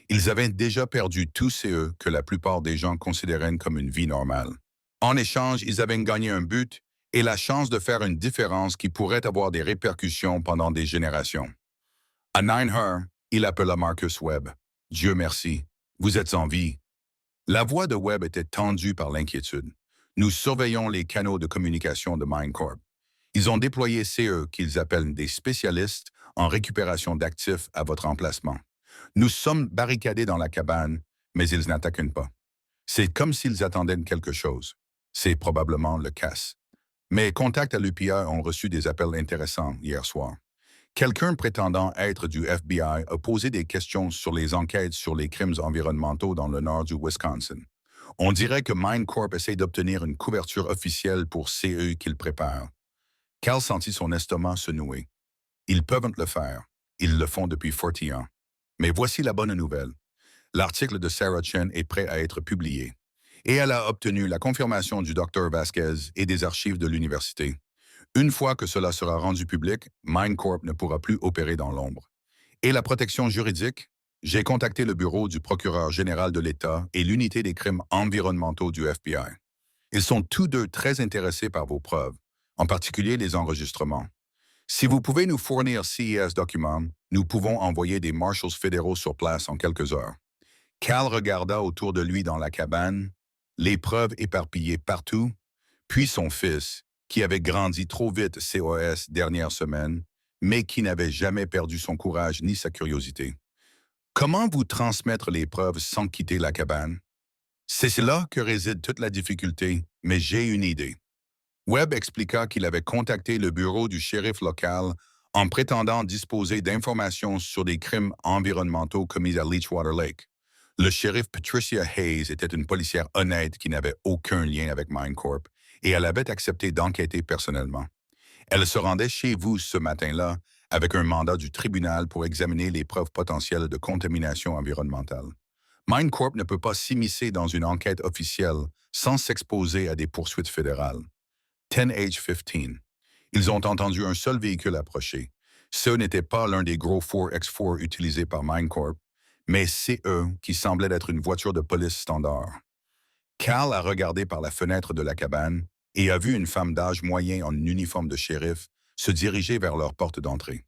Ils avaient déjà perdu tous CE que la plupart des gens considéraient comme une vie normale. En échange, ils avaient gagné un but et la chance de faire une différence qui pourrait avoir des répercussions pendant des générations. À 9h, il appela Marcus Webb. « Dieu merci, vous êtes en vie. » La voix de Webb était tendue par l'inquiétude. « Nous surveillons les canaux de communication de MineCorp. Ils ont déployé CE qu'ils appellent des spécialistes en récupération d'actifs à votre emplacement. Nous sommes barricadés dans la cabane, mais ils n'attaquent pas. C'est comme s'ils attendaient quelque chose. C'est probablement le casse. Mes contacts à l'UPA ont reçu des appels intéressants hier soir. Quelqu'un prétendant être du FBI a posé des questions sur les enquêtes sur les crimes environnementaux dans le nord du Wisconsin. On dirait que MineCorp essaie d'obtenir une couverture officielle pour CE qu'il prépare. Cal sentit son estomac se nouer. Ils peuvent le faire. Ils le font depuis 40 ans. Mais voici la bonne nouvelle. L'article de Sarah Chen est prêt à être publié. Et elle a obtenu la confirmation du Dr. Vasquez et des archives de l'université. Une fois que cela sera rendu public, MineCorp ne pourra plus opérer dans l'ombre. Et la protection juridique? J'ai contacté le bureau du procureur général de l'État et l'unité des crimes environnementaux du FBI. Ils sont tous deux très intéressés par vos preuves, en particulier les enregistrements. Si vous pouvez nous fournir CES documents, nous pouvons envoyer des marshals fédéraux sur place en quelques heures. Cal regarda autour de lui dans la cabane, les preuves éparpillées partout, puis son fils, qui avait grandi trop vite COS dernière semaine, mais qui n'avait jamais perdu son courage ni sa curiosité. Comment vous transmettre les preuves sans quitter la cabane? C'est là que réside toute la difficulté, mais j'ai une idée. Webb expliqua qu'il avait contacté le bureau du shérif local en prétendant disposer d'informations sur des crimes environnementaux commis à Leechwater Lake. Le shérif Patricia Hayes était une policière honnête qui n'avait aucun lien avec MineCorp et elle avait accepté d'enquêter personnellement. Elle se rendait chez vous ce matin-là avec un mandat du tribunal pour examiner les preuves potentielles de contamination environnementale. MineCorp ne peut pas s'immiscer dans une enquête officielle sans s'exposer à des poursuites fédérales. 10H15. Ils ont entendu un seul véhicule approcher. Ce n'était pas l'un des gros 4X4 utilisés par MineCorp, mais c'est eux qui semblaient être une voiture de police standard. Cal a regardé par la fenêtre de la cabane et a vu une femme d'âge moyen en uniforme de shérif se diriger vers leur porte d'entrée,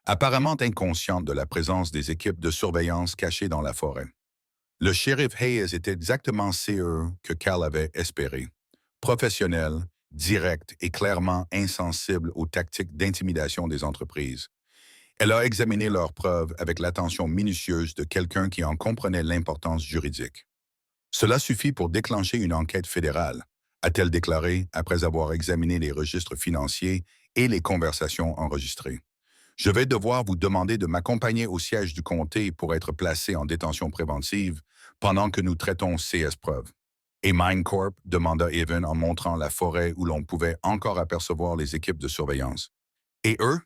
apparemment inconsciente de la présence des équipes de surveillance cachées dans la forêt. Le shérif Hayes était exactement CE que Cal avait espéré. Professionnel, direct et clairement insensible aux tactiques d'intimidation des entreprises. Elle a examiné leurs preuves avec l'attention minutieuse de quelqu'un qui en comprenait l'importance juridique. Cela suffit pour déclencher une enquête fédérale, a-t-elle déclaré après avoir examiné les registres financiers et les conversations enregistrées. Je vais devoir vous demander de m'accompagner au siège du comté pour être placé en détention préventive pendant que nous traitons ces preuves. Et MineCorp, demanda Evan en montrant la forêt où l'on pouvait encore apercevoir les équipes de surveillance. Et eux?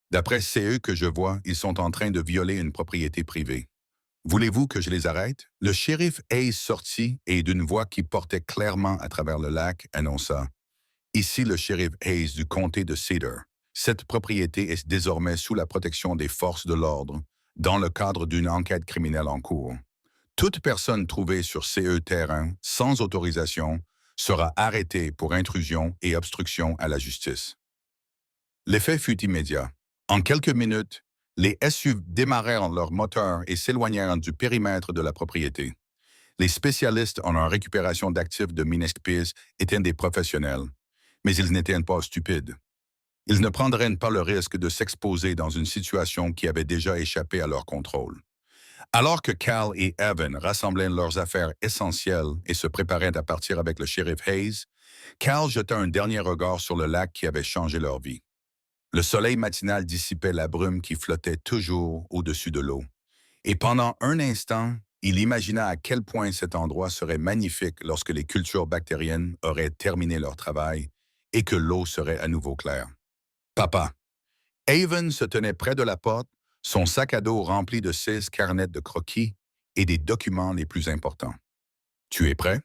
D'après CE que je vois, ils sont en train de violer une propriété privée. Voulez-vous que je les arrête? Le shérif Hayes sortit et d'une voix qui portait clairement à travers le lac annonça « Ici le shérif Hayes du comté de Cedar. Cette propriété est désormais sous la protection des forces de l'ordre dans le cadre d'une enquête criminelle en cours. Toute personne trouvée sur CE terrain sans autorisation sera arrêtée pour intrusion et obstruction à la justice. » L'effet fut immédiat. En quelques minutes, les SUV démarrèrent leur moteur et s'éloignèrent du périmètre de la propriété. Les spécialistes en récupération d'actifs de Mineskpis étaient des professionnels, mais ils n'étaient pas stupides. Ils ne prendraient pas le risque de s'exposer dans une situation qui avait déjà échappé à leur contrôle. Alors que Cal et Evan rassemblaient leurs affaires essentielles et se préparaient à partir avec le shérif Hayes, Cal jeta un dernier regard sur le lac qui avait changé leur vie. Le soleil matinal dissipait la brume qui flottait toujours au-dessus de l'eau. Et pendant un instant, il imagina à quel point cet endroit serait magnifique lorsque les cultures bactériennes auraient terminé leur travail et que l'eau serait à nouveau claire. Papa. Evan se tenait près de la porte, son sac à dos rempli de 16 carnets de croquis et des documents les plus importants. Tu es prêt?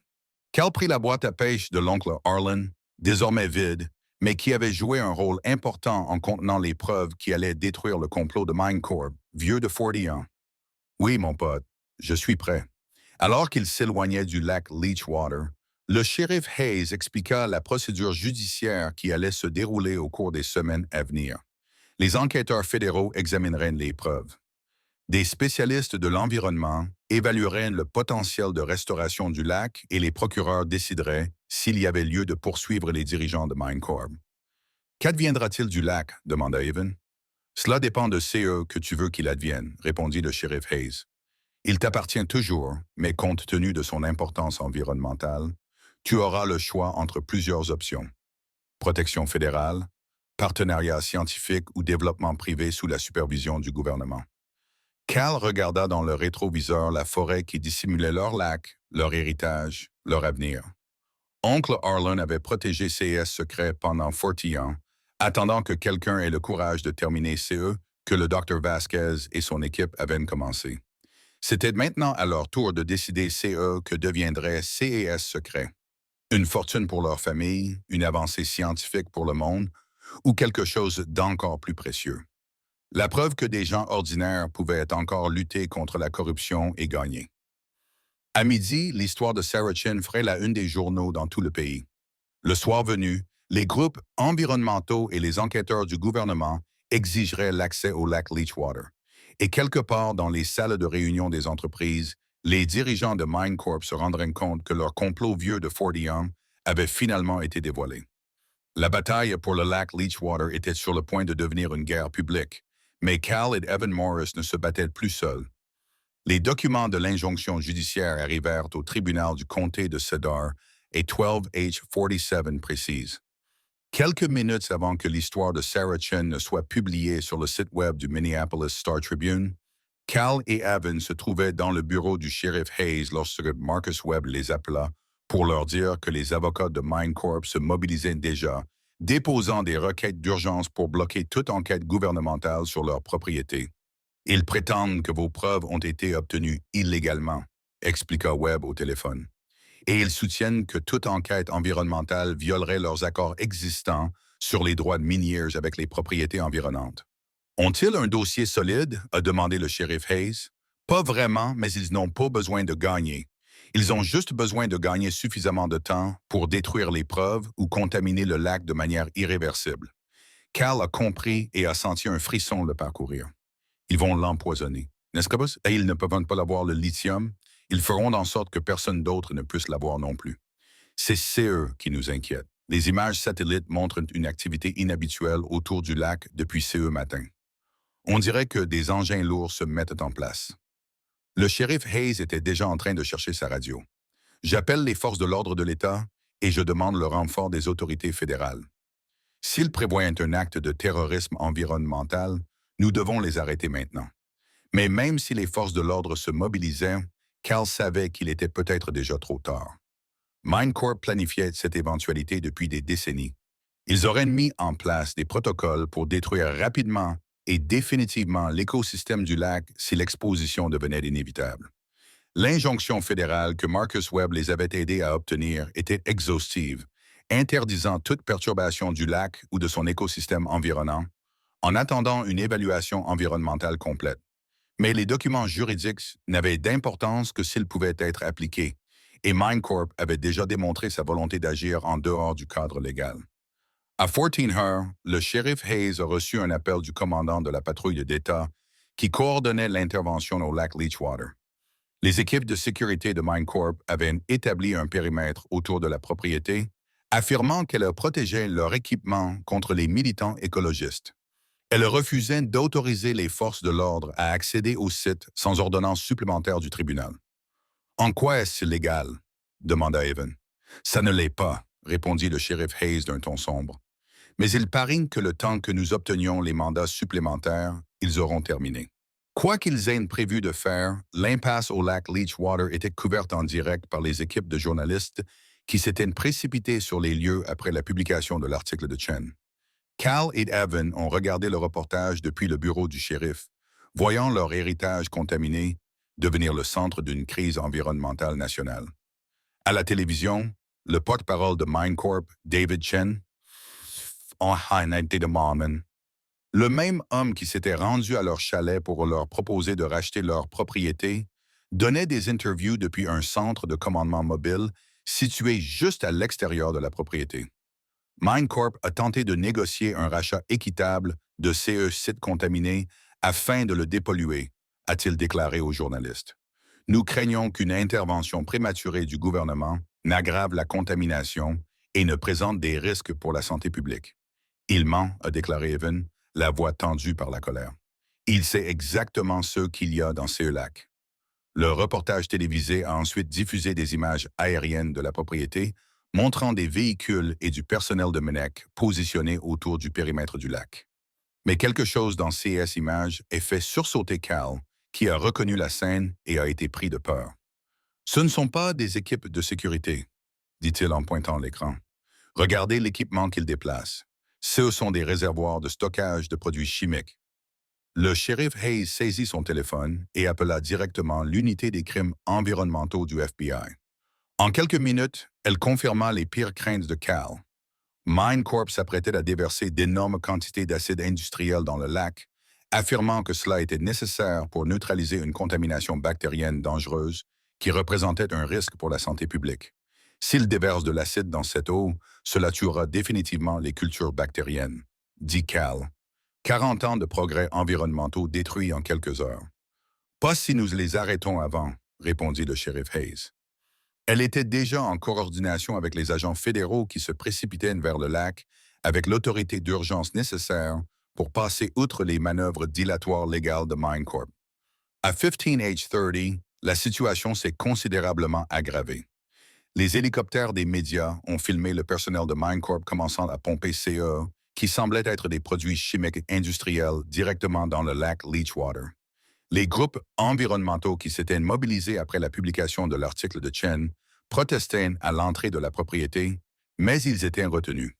Cal prit la boîte à pêche de l'oncle Harlan, désormais vide, mais qui avait joué un rôle important en contenant les preuves qui allaient détruire le complot de MineCorp, vieux de 40 ans. Oui, mon pote, je suis prêt. Alors qu'il s'éloignait du lac Leechwater, le shérif Hayes expliqua la procédure judiciaire qui allait se dérouler au cours des semaines à venir. Les enquêteurs fédéraux examineraient les preuves. Des spécialistes de l'environnement évalueraient le potentiel de restauration du lac et les procureurs décideraient s'il y avait lieu de poursuivre les dirigeants de MineCorp. Qu'adviendra-t-il du lac? Demanda Evan. Cela dépend de CE que tu veux qu'il advienne, répondit le shérif Hayes. Il t'appartient toujours, mais compte tenu de son importance environnementale, tu auras le choix entre plusieurs options. Protection fédérale, partenariat scientifique ou développement privé sous la supervision du gouvernement. Cal regarda dans le rétroviseur la forêt qui dissimulait leur lac, leur héritage, leur avenir. Oncle Harlan avait protégé CS secret pendant 40 ans, attendant que quelqu'un ait le courage de terminer CE que le Dr Vasquez et son équipe avaient commencé. C'était maintenant à leur tour de décider CE que deviendrait CES secret. Une fortune pour leur famille, une avancée scientifique pour le monde, ou quelque chose d'encore plus précieux. La preuve que des gens ordinaires pouvaient encore lutter contre la corruption et gagner. À midi, l'histoire de Sarah Chin ferait la une des journaux dans tout le pays. Le soir venu, Les groupes environnementaux et les enquêteurs du gouvernement exigeraient l'accès au lac Leachwater. Et quelque part dans les salles de réunion des entreprises, les dirigeants de MineCorp se rendraient compte que leur complot vieux de 40 avait finalement été dévoilé. La bataille pour le lac Leachwater était sur le point de devenir une guerre publique, mais Cal et Evan Morris ne se battaient plus seuls. Les documents de l'injonction judiciaire arrivèrent au tribunal du comté de Cedar et 12H47 précise. Quelques minutes avant que l'histoire de Sarah Chen ne soit publiée sur le site web du Minneapolis Star-Tribune, Cal et Evan se trouvaient dans le bureau du shérif Hayes lorsque Marcus Webb les appela pour leur dire que les avocats de MineCorp se mobilisaient déjà, déposant des requêtes d'urgence pour bloquer toute enquête gouvernementale sur leur propriété. Ils prétendent que vos preuves ont été obtenues illégalement, expliqua Webb au téléphone. Et ils soutiennent que toute enquête environnementale violerait leurs accords existants sur les droits miniers avec les propriétés environnantes. Ont-ils un dossier solide? A demandé le shérif Hayes. Pas vraiment, mais ils n'ont pas besoin de gagner. Ils ont juste besoin de gagner suffisamment de temps pour détruire les preuves ou contaminer le lac de manière irréversible. Cal a compris et a senti un frisson le parcourir. Ils vont l'empoisonner. N'est-ce pas? Et ils ne peuvent pas avoir le lithium. Ils feront en sorte que personne d'autre ne puisse l'avoir non plus. C'est eux qui nous inquiètent. Les images satellites montrent une activité inhabituelle autour du lac depuis ce matin. On dirait que des engins lourds se mettent en place. Le shérif Hayes était déjà en train de chercher sa radio. J'appelle les forces de l'ordre de l'État et je demande le renfort des autorités fédérales. S'ils prévoient un acte de terrorisme environnemental, nous devons les arrêter maintenant. Mais même si les forces de l'ordre se mobilisaient, Cal savait qu'il était peut-être déjà trop tard. MineCorp planifiait cette éventualité depuis des décennies. Ils auraient mis en place des protocoles pour détruire rapidement et définitivement l'écosystème du lac si l'exposition devenait inévitable. L'injonction fédérale que Marcus Webb les avait aidés à obtenir était exhaustive, interdisant toute perturbation du lac ou de son écosystème environnant, en attendant une évaluation environnementale complète. Mais les documents juridiques n'avaient d'importance que s'ils pouvaient être appliqués, et MineCorp avait déjà démontré sa volonté d'agir en dehors du cadre légal. À 14h, le shérif Hayes a reçu un appel du commandant de la patrouille d'État qui coordonnait l'intervention au lac Leachwater. Les équipes de sécurité de MineCorp avaient établi un périmètre autour de la propriété, affirmant qu'elle protégeait leur équipement contre les militants écologistes. Elle refusait d'autoriser les forces de l'ordre à accéder au site sans ordonnance supplémentaire du tribunal. « En quoi est-ce illégal? » demanda Evan. « Ça ne l'est pas, » répondit le shérif Hayes d'un ton sombre. « Mais il paraît que le temps que nous obtenions les mandats supplémentaires, ils auront terminé. » Quoi qu'ils aient prévu de faire, l'impasse au lac Leachwater était couverte en direct par les équipes de journalistes qui s'étaient précipités sur les lieux après la publication de l'article de Chen. Cal et Evan ont regardé le reportage depuis le bureau du shérif, voyant leur héritage contaminé devenir le centre d'une crise environnementale nationale. À la télévision, le porte-parole de MineCorp, David Chen, le même homme qui s'était rendu à leur chalet pour leur proposer de racheter leur propriété, donnait des interviews depuis un centre de commandement mobile situé juste à l'extérieur de la propriété. MineCorp a tenté de négocier un rachat équitable de ces sites contaminés afin de le dépolluer, a-t-il déclaré aux journalistes. Nous craignons qu'une intervention prématurée du gouvernement n'aggrave la contamination et ne présente des risques pour la santé publique. Il ment, a déclaré Evan, la voix tendue par la colère. Il sait exactement ce qu'il y a dans ces lacs. Le reportage télévisé a ensuite diffusé des images aériennes de la propriété montrant des véhicules et du personnel de MENEC positionnés autour du périmètre du lac. Mais quelque chose dans ces images a fait sursauter Cal, qui a reconnu la scène et a été pris de peur. « Ce ne sont pas des équipes de sécurité, » dit-il en pointant l'écran. « Regardez l'équipement qu'ils déplacent. Ce sont des réservoirs de stockage de produits chimiques. » Le shérif Hayes saisit son téléphone et appela directement l'unité des crimes environnementaux du FBI. En quelques minutes, elle confirma les pires craintes de Cal. MineCorp s'apprêtait à déverser d'énormes quantités d'acide industriel dans le lac, affirmant que cela était nécessaire pour neutraliser une contamination bactérienne dangereuse qui représentait un risque pour la santé publique. S'il déverse de l'acide dans cette eau, cela tuera définitivement les cultures bactériennes, dit Cal. 40 ans de progrès environnementaux détruits en quelques heures. Pas si nous les arrêtons avant, répondit le shérif Hayes. Elle était déjà en coordination avec les agents fédéraux qui se précipitaient vers le lac avec l'autorité d'urgence nécessaire pour passer outre les manœuvres dilatoires légales de MineCorp. À 15H30, la situation s'est considérablement aggravée. Les hélicoptères des médias ont filmé le personnel de MineCorp commençant à pomper CE, qui semblaient être des produits chimiques industriels directement dans le lac Leachwater. Les groupes environnementaux qui s'étaient mobilisés après la publication de l'article de Chen protestaient à l'entrée de la propriété, mais ils étaient retenus.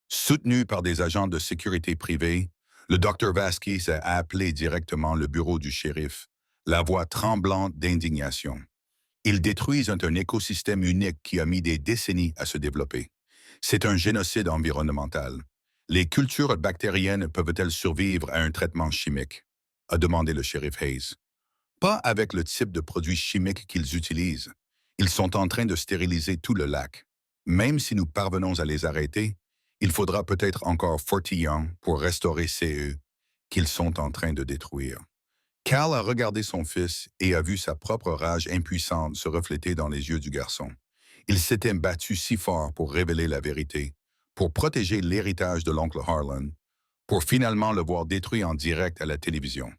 Soutenu par des agents de sécurité privés, le Dr Vasquez a appelé directement le bureau du shérif, la voix tremblante d'indignation. Ils détruisent un écosystème unique qui a mis des décennies à se développer. C'est un génocide environnemental. Les cultures bactériennes peuvent-elles survivre à un traitement chimique? A demandé le shérif Hayes. Pas avec le type de produits chimiques qu'ils utilisent. Ils sont en train de stériliser tout le lac. Même si nous parvenons à les arrêter, il faudra peut-être encore 40 ans pour restaurer CE qu'ils sont en train de détruire. Cal a regardé son fils et a vu sa propre rage impuissante se refléter dans les yeux du garçon. Il s'était battu si fort pour révéler la vérité, pour protéger l'héritage de l'oncle Harlan, pour finalement le voir détruit en direct à la télévision.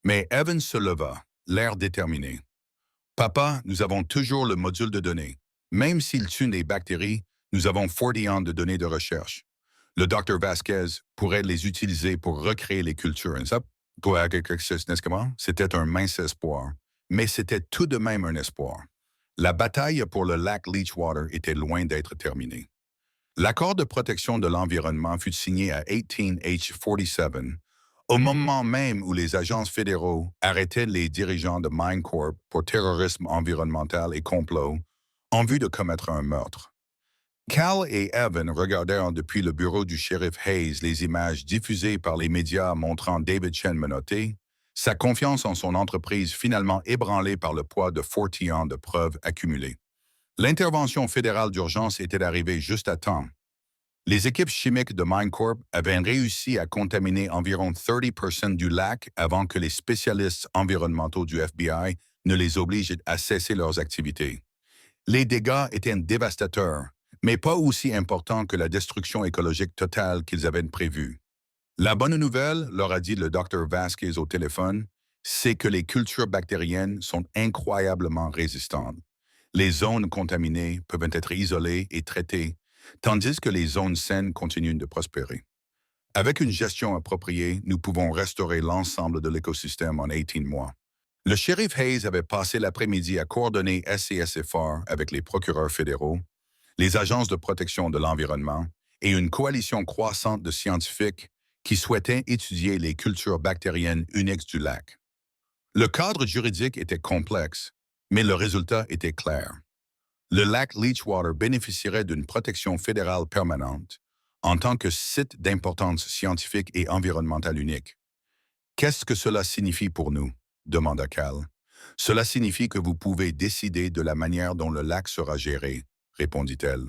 Mais Evan se leva, l'air déterminé. « Papa, nous avons toujours le module de données. Même s'il tue les bactéries, nous avons 40 ans de données de recherche. Le Dr Vasquez pourrait les utiliser pour recréer les cultures. C'était un mince espoir, mais c'était tout de même un espoir. La bataille pour le lac Leachwater était loin d'être terminée. L'accord de protection de l'environnement fut signé à 18H47, au moment même où les agences fédéraux arrêtaient les dirigeants de MineCorp pour terrorisme environnemental et complot en vue de commettre un meurtre. Cal et Evan regardèrent depuis le bureau du shérif Hayes les images diffusées par les médias montrant David Chen menotté, sa confiance en son entreprise finalement ébranlée par le poids de 40 ans de preuves accumulées. L'intervention fédérale d'urgence était arrivée juste à temps. Les équipes chimiques de MineCorp avaient réussi à contaminer environ 30% du lac avant que les spécialistes environnementaux du FBI ne les obligent à cesser leurs activités. Les dégâts étaient dévastateurs, mais pas aussi importants que la destruction écologique totale qu'ils avaient prévue. La bonne nouvelle, leur a dit le Dr Vasquez au téléphone, c'est que les cultures bactériennes sont incroyablement résistantes. Les zones contaminées peuvent être isolées et traitées, tandis que les zones saines continuent de prospérer. Avec une gestion appropriée, nous pouvons restaurer l'ensemble de l'écosystème en 18 mois. Le shérif Hayes avait passé l'après-midi à coordonner SCSFR avec les procureurs fédéraux, les agences de protection de l'environnement et une coalition croissante de scientifiques qui souhaitaient étudier les cultures bactériennes uniques du lac. Le cadre juridique était complexe, mais le résultat était clair. Le lac Leachwater bénéficierait d'une protection fédérale permanente en tant que site d'importance scientifique et environnementale unique. Qu'est-ce que cela signifie pour nous? Demanda Cal. Cela signifie que vous pouvez décider de la manière dont le lac sera géré, répondit-elle.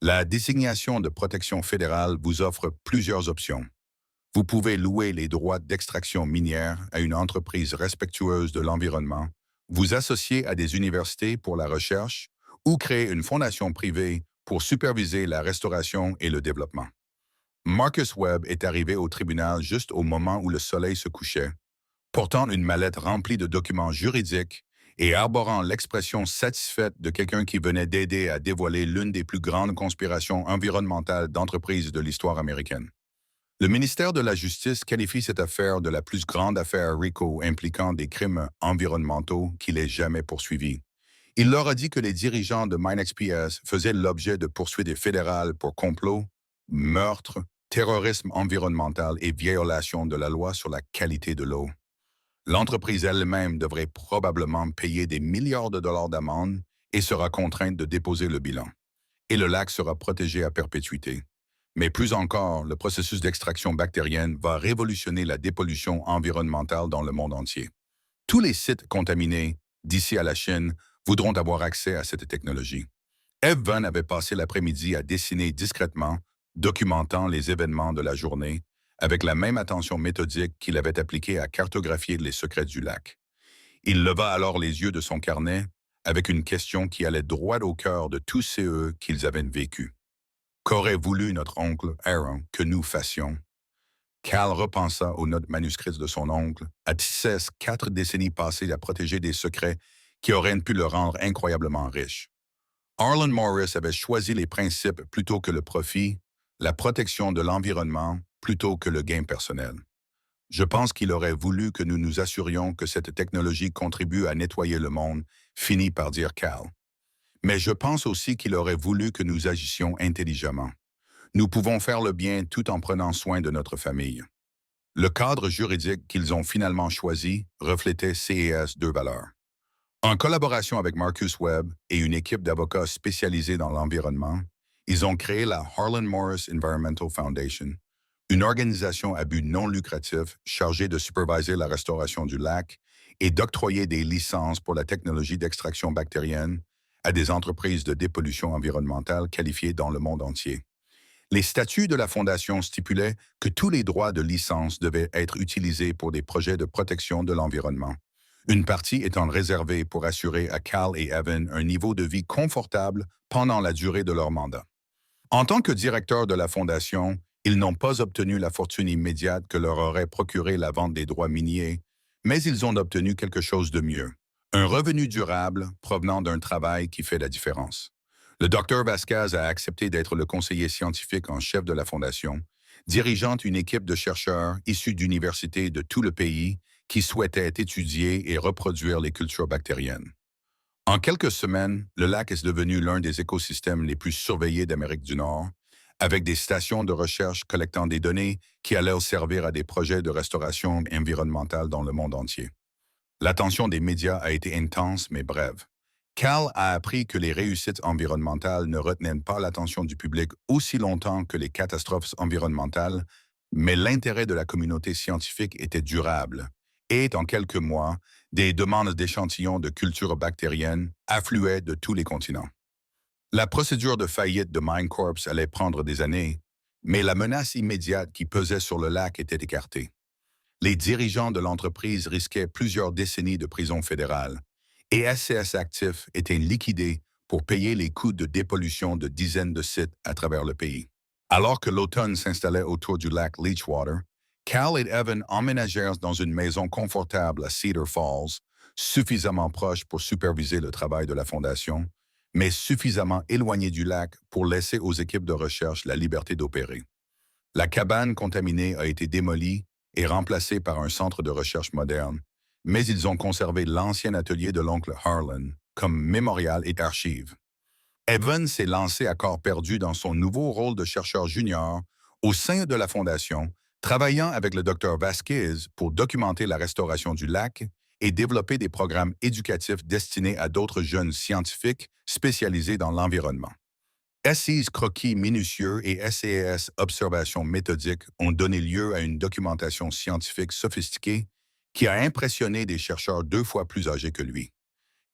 La désignation de protection fédérale vous offre plusieurs options. Vous pouvez louer les droits d'extraction minière à une entreprise respectueuse de l'environnement, vous associer à des universités pour la recherche ou créer une fondation privée pour superviser la restauration et le développement. Marcus Webb est arrivé au tribunal juste au moment où le soleil se couchait, portant une mallette remplie de documents juridiques et arborant l'expression satisfaite de quelqu'un qui venait d'aider à dévoiler l'une des plus grandes conspirations environnementales d'entreprise de l'histoire américaine. Le ministère de la Justice qualifie cette affaire de la plus grande affaire RICO impliquant des crimes environnementaux qu'il ait jamais poursuivis. Il leur a dit que les dirigeants de MineXPS faisaient l'objet de poursuites fédérales pour complot, meurtre, terrorisme environnemental et violation de la loi sur la qualité de l'eau. L'entreprise elle-même devrait probablement payer des milliards de dollars d'amende et sera contrainte de déposer le bilan. Et le lac sera protégé à perpétuité. Mais plus encore, le processus d'extraction bactérienne va révolutionner la dépollution environnementale dans le monde entier. Tous les sites contaminés, d'ici à la Chine, voudront avoir accès à cette technologie. Evan avait passé l'après-midi à dessiner discrètement, documentant les événements de la journée, avec la même attention méthodique qu'il avait appliquée à cartographier les secrets du lac. Il leva alors les yeux de son carnet avec une question qui allait droit au cœur de tous ceux qu'ils avaient vécus. Qu'aurait voulu notre oncle Aaron que nous fassions? Cal repensa aux notes manuscrites de son oncle, à Tissès 4 décennies passées à protéger des secrets qui auraient pu le rendre incroyablement riche. Arlen Morris avait choisi les principes plutôt que le profit, la protection de l'environnement plutôt que le gain personnel. Je pense qu'il aurait voulu que nous nous assurions que cette technologie contribue à nettoyer le monde, finit par dire Cal. Mais je pense aussi qu'il aurait voulu que nous agissions intelligemment. Nous pouvons faire le bien tout en prenant soin de notre famille. Le cadre juridique qu'ils ont finalement choisi reflétait ces deux valeurs. En collaboration avec Marcus Webb et une équipe d'avocats spécialisés dans l'environnement, ils ont créé la Harlan Morris Environmental Foundation, une organisation à but non lucratif chargée de superviser la restauration du lac et d'octroyer des licences pour la technologie d'extraction bactérienne à des entreprises de dépollution environnementale qualifiées dans le monde entier. Les statuts de la Fondation stipulaient que tous les droits de licence devaient être utilisés pour des projets de protection de l'environnement, une partie étant réservée pour assurer à Cal et Evan un niveau de vie confortable pendant la durée de leur mandat. En tant que directeur de la Fondation, ils n'ont pas obtenu la fortune immédiate que leur aurait procuré la vente des droits miniers, mais ils ont obtenu quelque chose de mieux, un revenu durable provenant d'un travail qui fait la différence. Le Dr Vasquez a accepté d'être le conseiller scientifique en chef de la Fondation, dirigeant une équipe de chercheurs issus d'universités de tout le pays qui souhaitaient étudier et reproduire les cultures bactériennes. En quelques semaines, le lac est devenu l'un des écosystèmes les plus surveillés d'Amérique du Nord, avec des stations de recherche collectant des données qui allaient servir à des projets de restauration environnementale dans le monde entier. L'attention des médias a été intense mais brève. Cal a appris que les réussites environnementales ne retenaient pas l'attention du public aussi longtemps que les catastrophes environnementales, mais l'intérêt de la communauté scientifique était durable. Et en quelques mois, des demandes d'échantillons de cultures bactériennes affluaient de tous les continents. La procédure de faillite de MineCorp allait prendre des années, mais la menace immédiate qui pesait sur le lac était écartée. Les dirigeants de l'entreprise risquaient plusieurs décennies de prison fédérale, et SCS Actif était liquidé pour payer les coûts de dépollution de dizaines de sites à travers le pays. Alors que l'automne s'installait autour du lac Leechwater, Cal et Evan emménagèrent dans une maison confortable à Cedar Falls, suffisamment proche pour superviser le travail de la Fondation, mais suffisamment éloignée du lac pour laisser aux équipes de recherche la liberté d'opérer. La cabane contaminée a été démolie et remplacée par un centre de recherche moderne, mais ils ont conservé l'ancien atelier de l'oncle Harlan comme mémorial et archive. Evan s'est lancé à corps perdu dans son nouveau rôle de chercheur junior au sein de la Fondation, travaillant avec le Dr Vasquez pour documenter la restauration du lac et développer des programmes éducatifs destinés à d'autres jeunes scientifiques spécialisés dans l'environnement. SI's croquis minutieux et SAS observations méthodiques ont donné lieu à une documentation scientifique sophistiquée qui a impressionné des chercheurs 2 fois plus âgés que lui.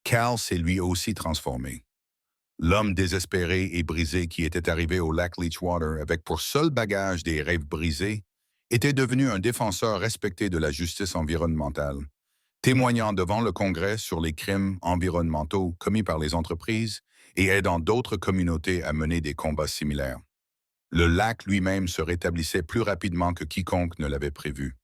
Cal s'est lui aussi transformé. L'homme désespéré et brisé qui était arrivé au lac Leechwater avec pour seul bagage des rêves brisés était devenu un défenseur respecté de la justice environnementale, témoignant devant le Congrès sur les crimes environnementaux commis par les entreprises et aidant d'autres communautés à mener des combats similaires. Le lac lui-même se rétablissait plus rapidement que quiconque ne l'avait prévu.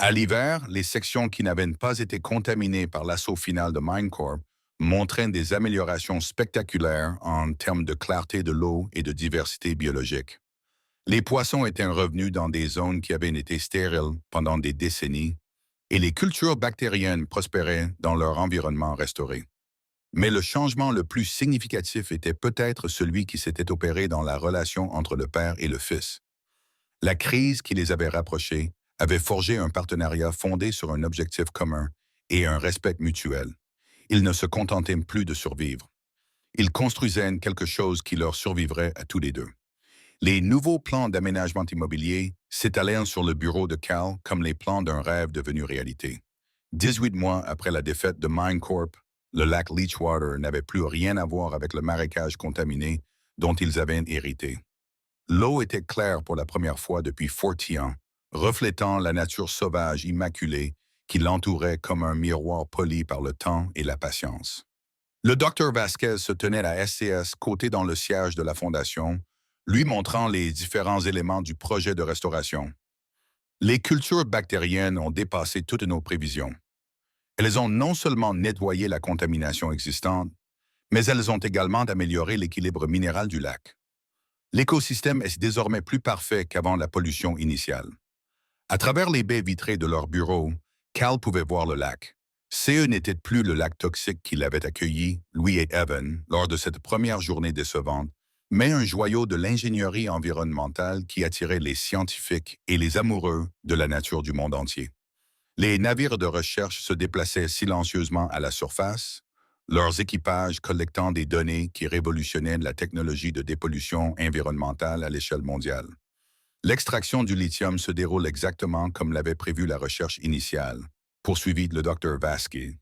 À l'hiver, les sections qui n'avaient pas été contaminées par l'assaut final de MineCorp montraient des améliorations spectaculaires en termes de clarté de l'eau et de diversité biologique. Les poissons étaient revenus dans des zones qui avaient été stériles pendant des décennies, et les cultures bactériennes prospéraient dans leur environnement restauré. Mais le changement le plus significatif était peut-être celui qui s'était opéré dans la relation entre le père et le fils. La crise qui les avait rapprochés avait forgé un partenariat fondé sur un objectif commun et un respect mutuel. Ils ne se contentaient plus de survivre. Ils construisaient quelque chose qui leur survivrait à tous les deux. Les nouveaux plans d'aménagement immobilier s'étalèrent sur le bureau de Cal comme les plans d'un rêve devenu réalité. 18 mois après la défaite de MineCorp, Le lac Leachwater n'avait plus rien à voir avec le marécage contaminé dont ils avaient hérité. L'eau était claire pour la première fois depuis 40 ans, reflétant la nature sauvage immaculée qui l'entourait comme un miroir poli par le temps et la patience. Le docteur Vasquez se tenait à SCS côté dans le siège de la Fondation, lui montrant les différents éléments du projet de restauration. Les cultures bactériennes ont dépassé toutes nos prévisions. Elles ont non seulement nettoyé la contamination existante, mais elles ont également amélioré l'équilibre minéral du lac. L'écosystème est désormais plus parfait qu'avant la pollution initiale. À travers les baies vitrées de leur bureau, Cal pouvait voir le lac. CE n'était plus le lac toxique qu'il avait accueilli, lui et Evan, lors de cette première journée décevante, mais un joyau de l'ingénierie environnementale qui attirait les scientifiques et les amoureux de la nature du monde entier. Les navires de recherche se déplaçaient silencieusement à la surface, leurs équipages collectant des données qui révolutionnaient la technologie de dépollution environnementale à l'échelle mondiale. L'extraction du lithium se déroule exactement comme l'avait prévu la recherche initiale, poursuivit le Dr Vasquez.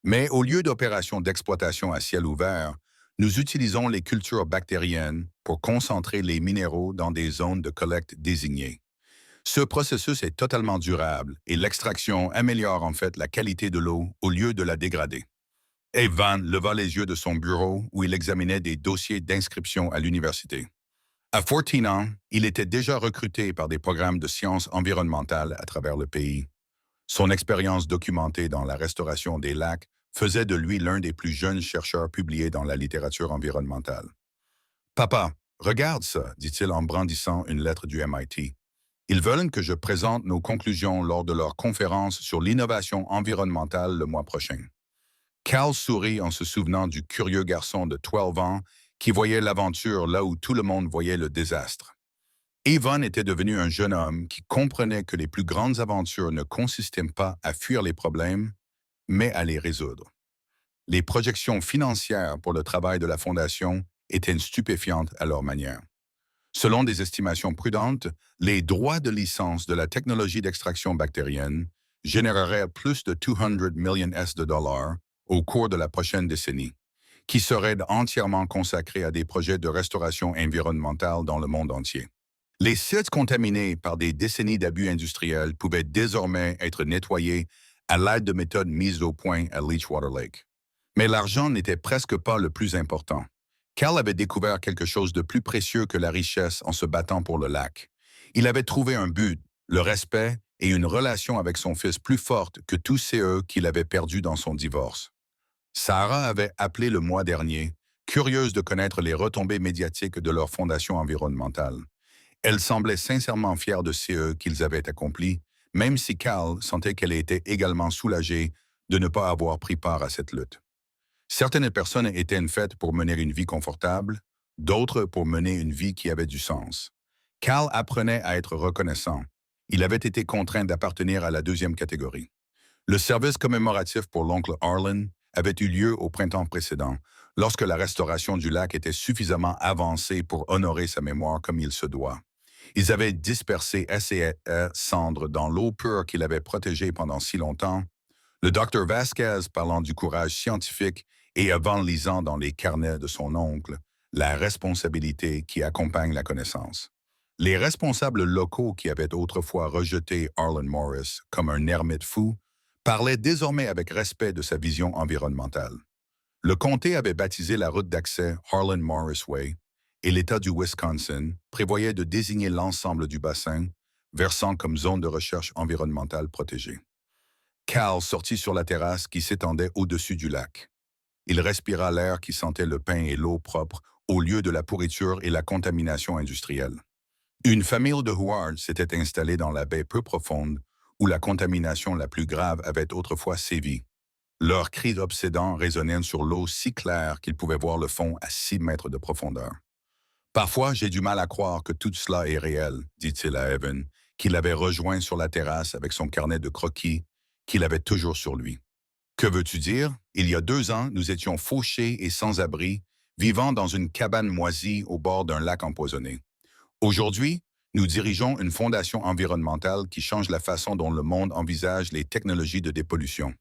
Mais au lieu d'opérations d'exploitation à ciel ouvert, nous utilisons les cultures bactériennes pour concentrer les minéraux dans des zones de collecte désignées. Ce processus est totalement durable et l'extraction améliore en fait la qualité de l'eau au lieu de la dégrader. Evan leva les yeux de son bureau où il examinait des dossiers d'inscription à l'université. À 14 ans, il était déjà recruté par des programmes de sciences environnementales à travers le pays. Son expérience documentée dans la restauration des lacs faisait de lui l'un des plus jeunes chercheurs publiés dans la littérature environnementale. « Papa, regarde ça, dit-il en brandissant une lettre du MIT. Ils veulent que je présente nos conclusions lors de leur conférence sur l'innovation environnementale le mois prochain. » Cal sourit en se souvenant du curieux garçon de 12 ans qui voyait l'aventure là où tout le monde voyait le désastre. Evan était devenu un jeune homme qui comprenait que les plus grandes aventures ne consistaient pas à fuir les problèmes, mais à les résoudre. Les projections financières pour le travail de la Fondation étaient stupéfiantes à leur manière. Selon des estimations prudentes, les droits de licence de la technologie d'extraction bactérienne généreraient plus de 200 millions de dollars au cours de la prochaine décennie, qui seraient entièrement consacrés à des projets de restauration environnementale dans le monde entier. Les sites contaminés par des décennies d'abus industriels pouvaient désormais être nettoyés à l'aide de méthodes mises au point à Leachwater Lake. Mais l'argent n'était presque pas le plus important. Cal avait découvert quelque chose de plus précieux que la richesse en se battant pour le lac. Il avait trouvé un but, le respect et une relation avec son fils plus forte que tous ceux qu'il avait perdus dans son divorce. Sarah avait appelé le mois dernier, curieuse de connaître les retombées médiatiques de leur fondation environnementale. Elle semblait sincèrement fière de ce qu'ils avaient accompli, même si Cal sentait qu'elle était également soulagée de ne pas avoir pris part à cette lutte. Certaines personnes étaient faites pour mener une vie confortable, d'autres pour mener une vie qui avait du sens. Cal apprenait à être reconnaissant. Il avait été contraint d'appartenir à la deuxième catégorie. Le service commémoratif pour l'oncle Arlen avait eu lieu au printemps précédent, lorsque la restauration du lac était suffisamment avancée pour honorer sa mémoire comme il se doit. Ils avaient dispersé SCS cendres dans l'eau pure qu'il avait protégée pendant si longtemps, le docteur Vasquez parlant du courage scientifique et avant lisant dans les carnets de son oncle la responsabilité qui accompagne la connaissance. Les responsables locaux qui avaient autrefois rejeté Arlen Morris comme un ermite fou parlaient désormais avec respect de sa vision environnementale. Le comté avait baptisé la route d'accès Harlan Morris Way et l'État du Wisconsin prévoyait de désigner l'ensemble du bassin, versant comme zone de recherche environnementale protégée. Cal sortit sur la terrasse qui s'étendait au-dessus du lac. Il respira l'air qui sentait le pain et l'eau propre au lieu de la pourriture et la contamination industrielle. Une famille de Huard s'était installée dans la baie peu profonde où la contamination la plus grave avait autrefois sévi. Leurs cris obsédants résonnaient sur l'eau si claire qu'ils pouvaient voir le fond à 6 mètres de profondeur. « Parfois, j'ai du mal à croire que tout cela est réel, dit-il à Evan, qui l'avait rejoint sur la terrasse avec son carnet de croquis qu'il avait toujours sur lui. Que veux-tu dire? Il y a 2 ans, nous étions fauchés et sans abri, vivant dans une cabane moisie au bord d'un lac empoisonné. Aujourd'hui, nous dirigeons une fondation environnementale qui change la façon dont le monde envisage les technologies de dépollution. »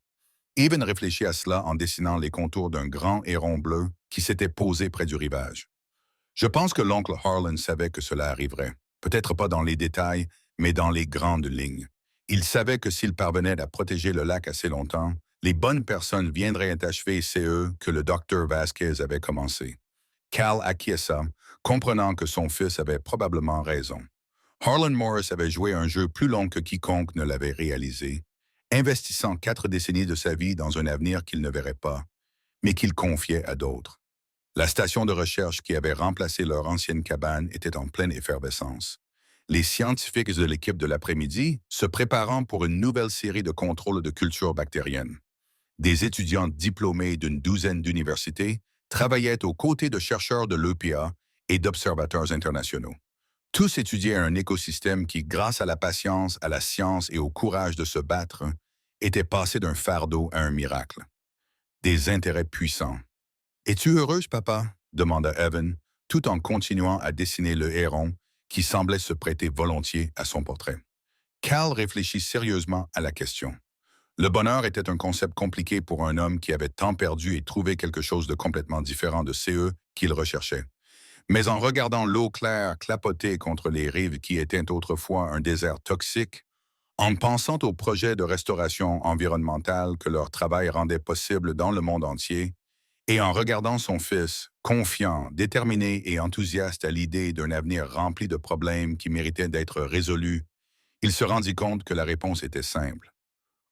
Even réfléchit à cela en dessinant les contours d'un grand héron bleu qui s'était posé près du rivage. Je pense que l'oncle Harlan savait que cela arriverait. Peut-être pas dans les détails, mais dans les grandes lignes. Il savait que s'il parvenait à protéger le lac assez longtemps, les bonnes personnes viendraient achever CE que le docteur Vasquez avait commencé. Cal acquiesça, comprenant que son fils avait probablement raison. Harlan Morris avait joué un jeu plus long que quiconque ne l'avait réalisé, investissant 4 décennies de sa vie dans un avenir qu'il ne verrait pas, mais qu'il confiait à d'autres. La station de recherche qui avait remplacé leur ancienne cabane était en pleine effervescence. Les scientifiques de l'équipe de l'après-midi se préparant pour une nouvelle série de contrôles de culture bactérienne. Des étudiants diplômés d'une douzaine d'universités travaillaient aux côtés de chercheurs de l'EPA et d'observateurs internationaux. Tous étudiaient un écosystème qui, grâce à la patience, à la science et au courage de se battre, était passé d'un fardeau à un miracle. Des intérêts puissants. Es-tu heureuse, papa? Demanda Evan, tout en continuant à dessiner le héron qui semblait se prêter volontiers à son portrait. Cal réfléchit sérieusement à la question. Le bonheur était un concept compliqué pour un homme qui avait tant perdu et trouvé quelque chose de complètement différent de CE qu'il recherchait. Mais en regardant l'eau claire clapoter contre les rives qui étaient autrefois un désert toxique, en pensant aux projets de restauration environnementale que leur travail rendait possible dans le monde entier, et en regardant son fils, confiant, déterminé et enthousiaste à l'idée d'un avenir rempli de problèmes qui méritaient d'être résolus, il se rendit compte que la réponse était simple.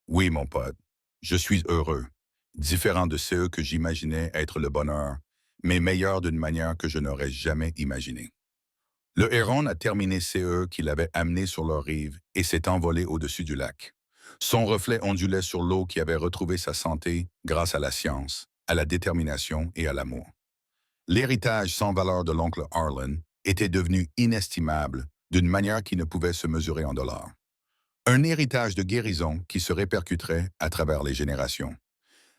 Oui, mon pote, je suis heureux, différent de ceux que j'imaginais être le bonheur, mais meilleur d'une manière que je n'aurais jamais imaginée. Le héron a terminé CE qu'il avait amené sur leur rive et s'est envolé au-dessus du lac. Son reflet ondulait sur l'eau qui avait retrouvé sa santé grâce à la science, à la détermination et à l'amour. L'héritage sans valeur de l'oncle Harlan était devenu inestimable d'une manière qui ne pouvait se mesurer en dollars. Un héritage de guérison qui se répercuterait à travers les générations.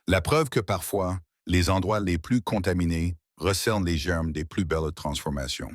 La preuve que parfois, les endroits les plus contaminés recèlent les germes des plus belles transformations.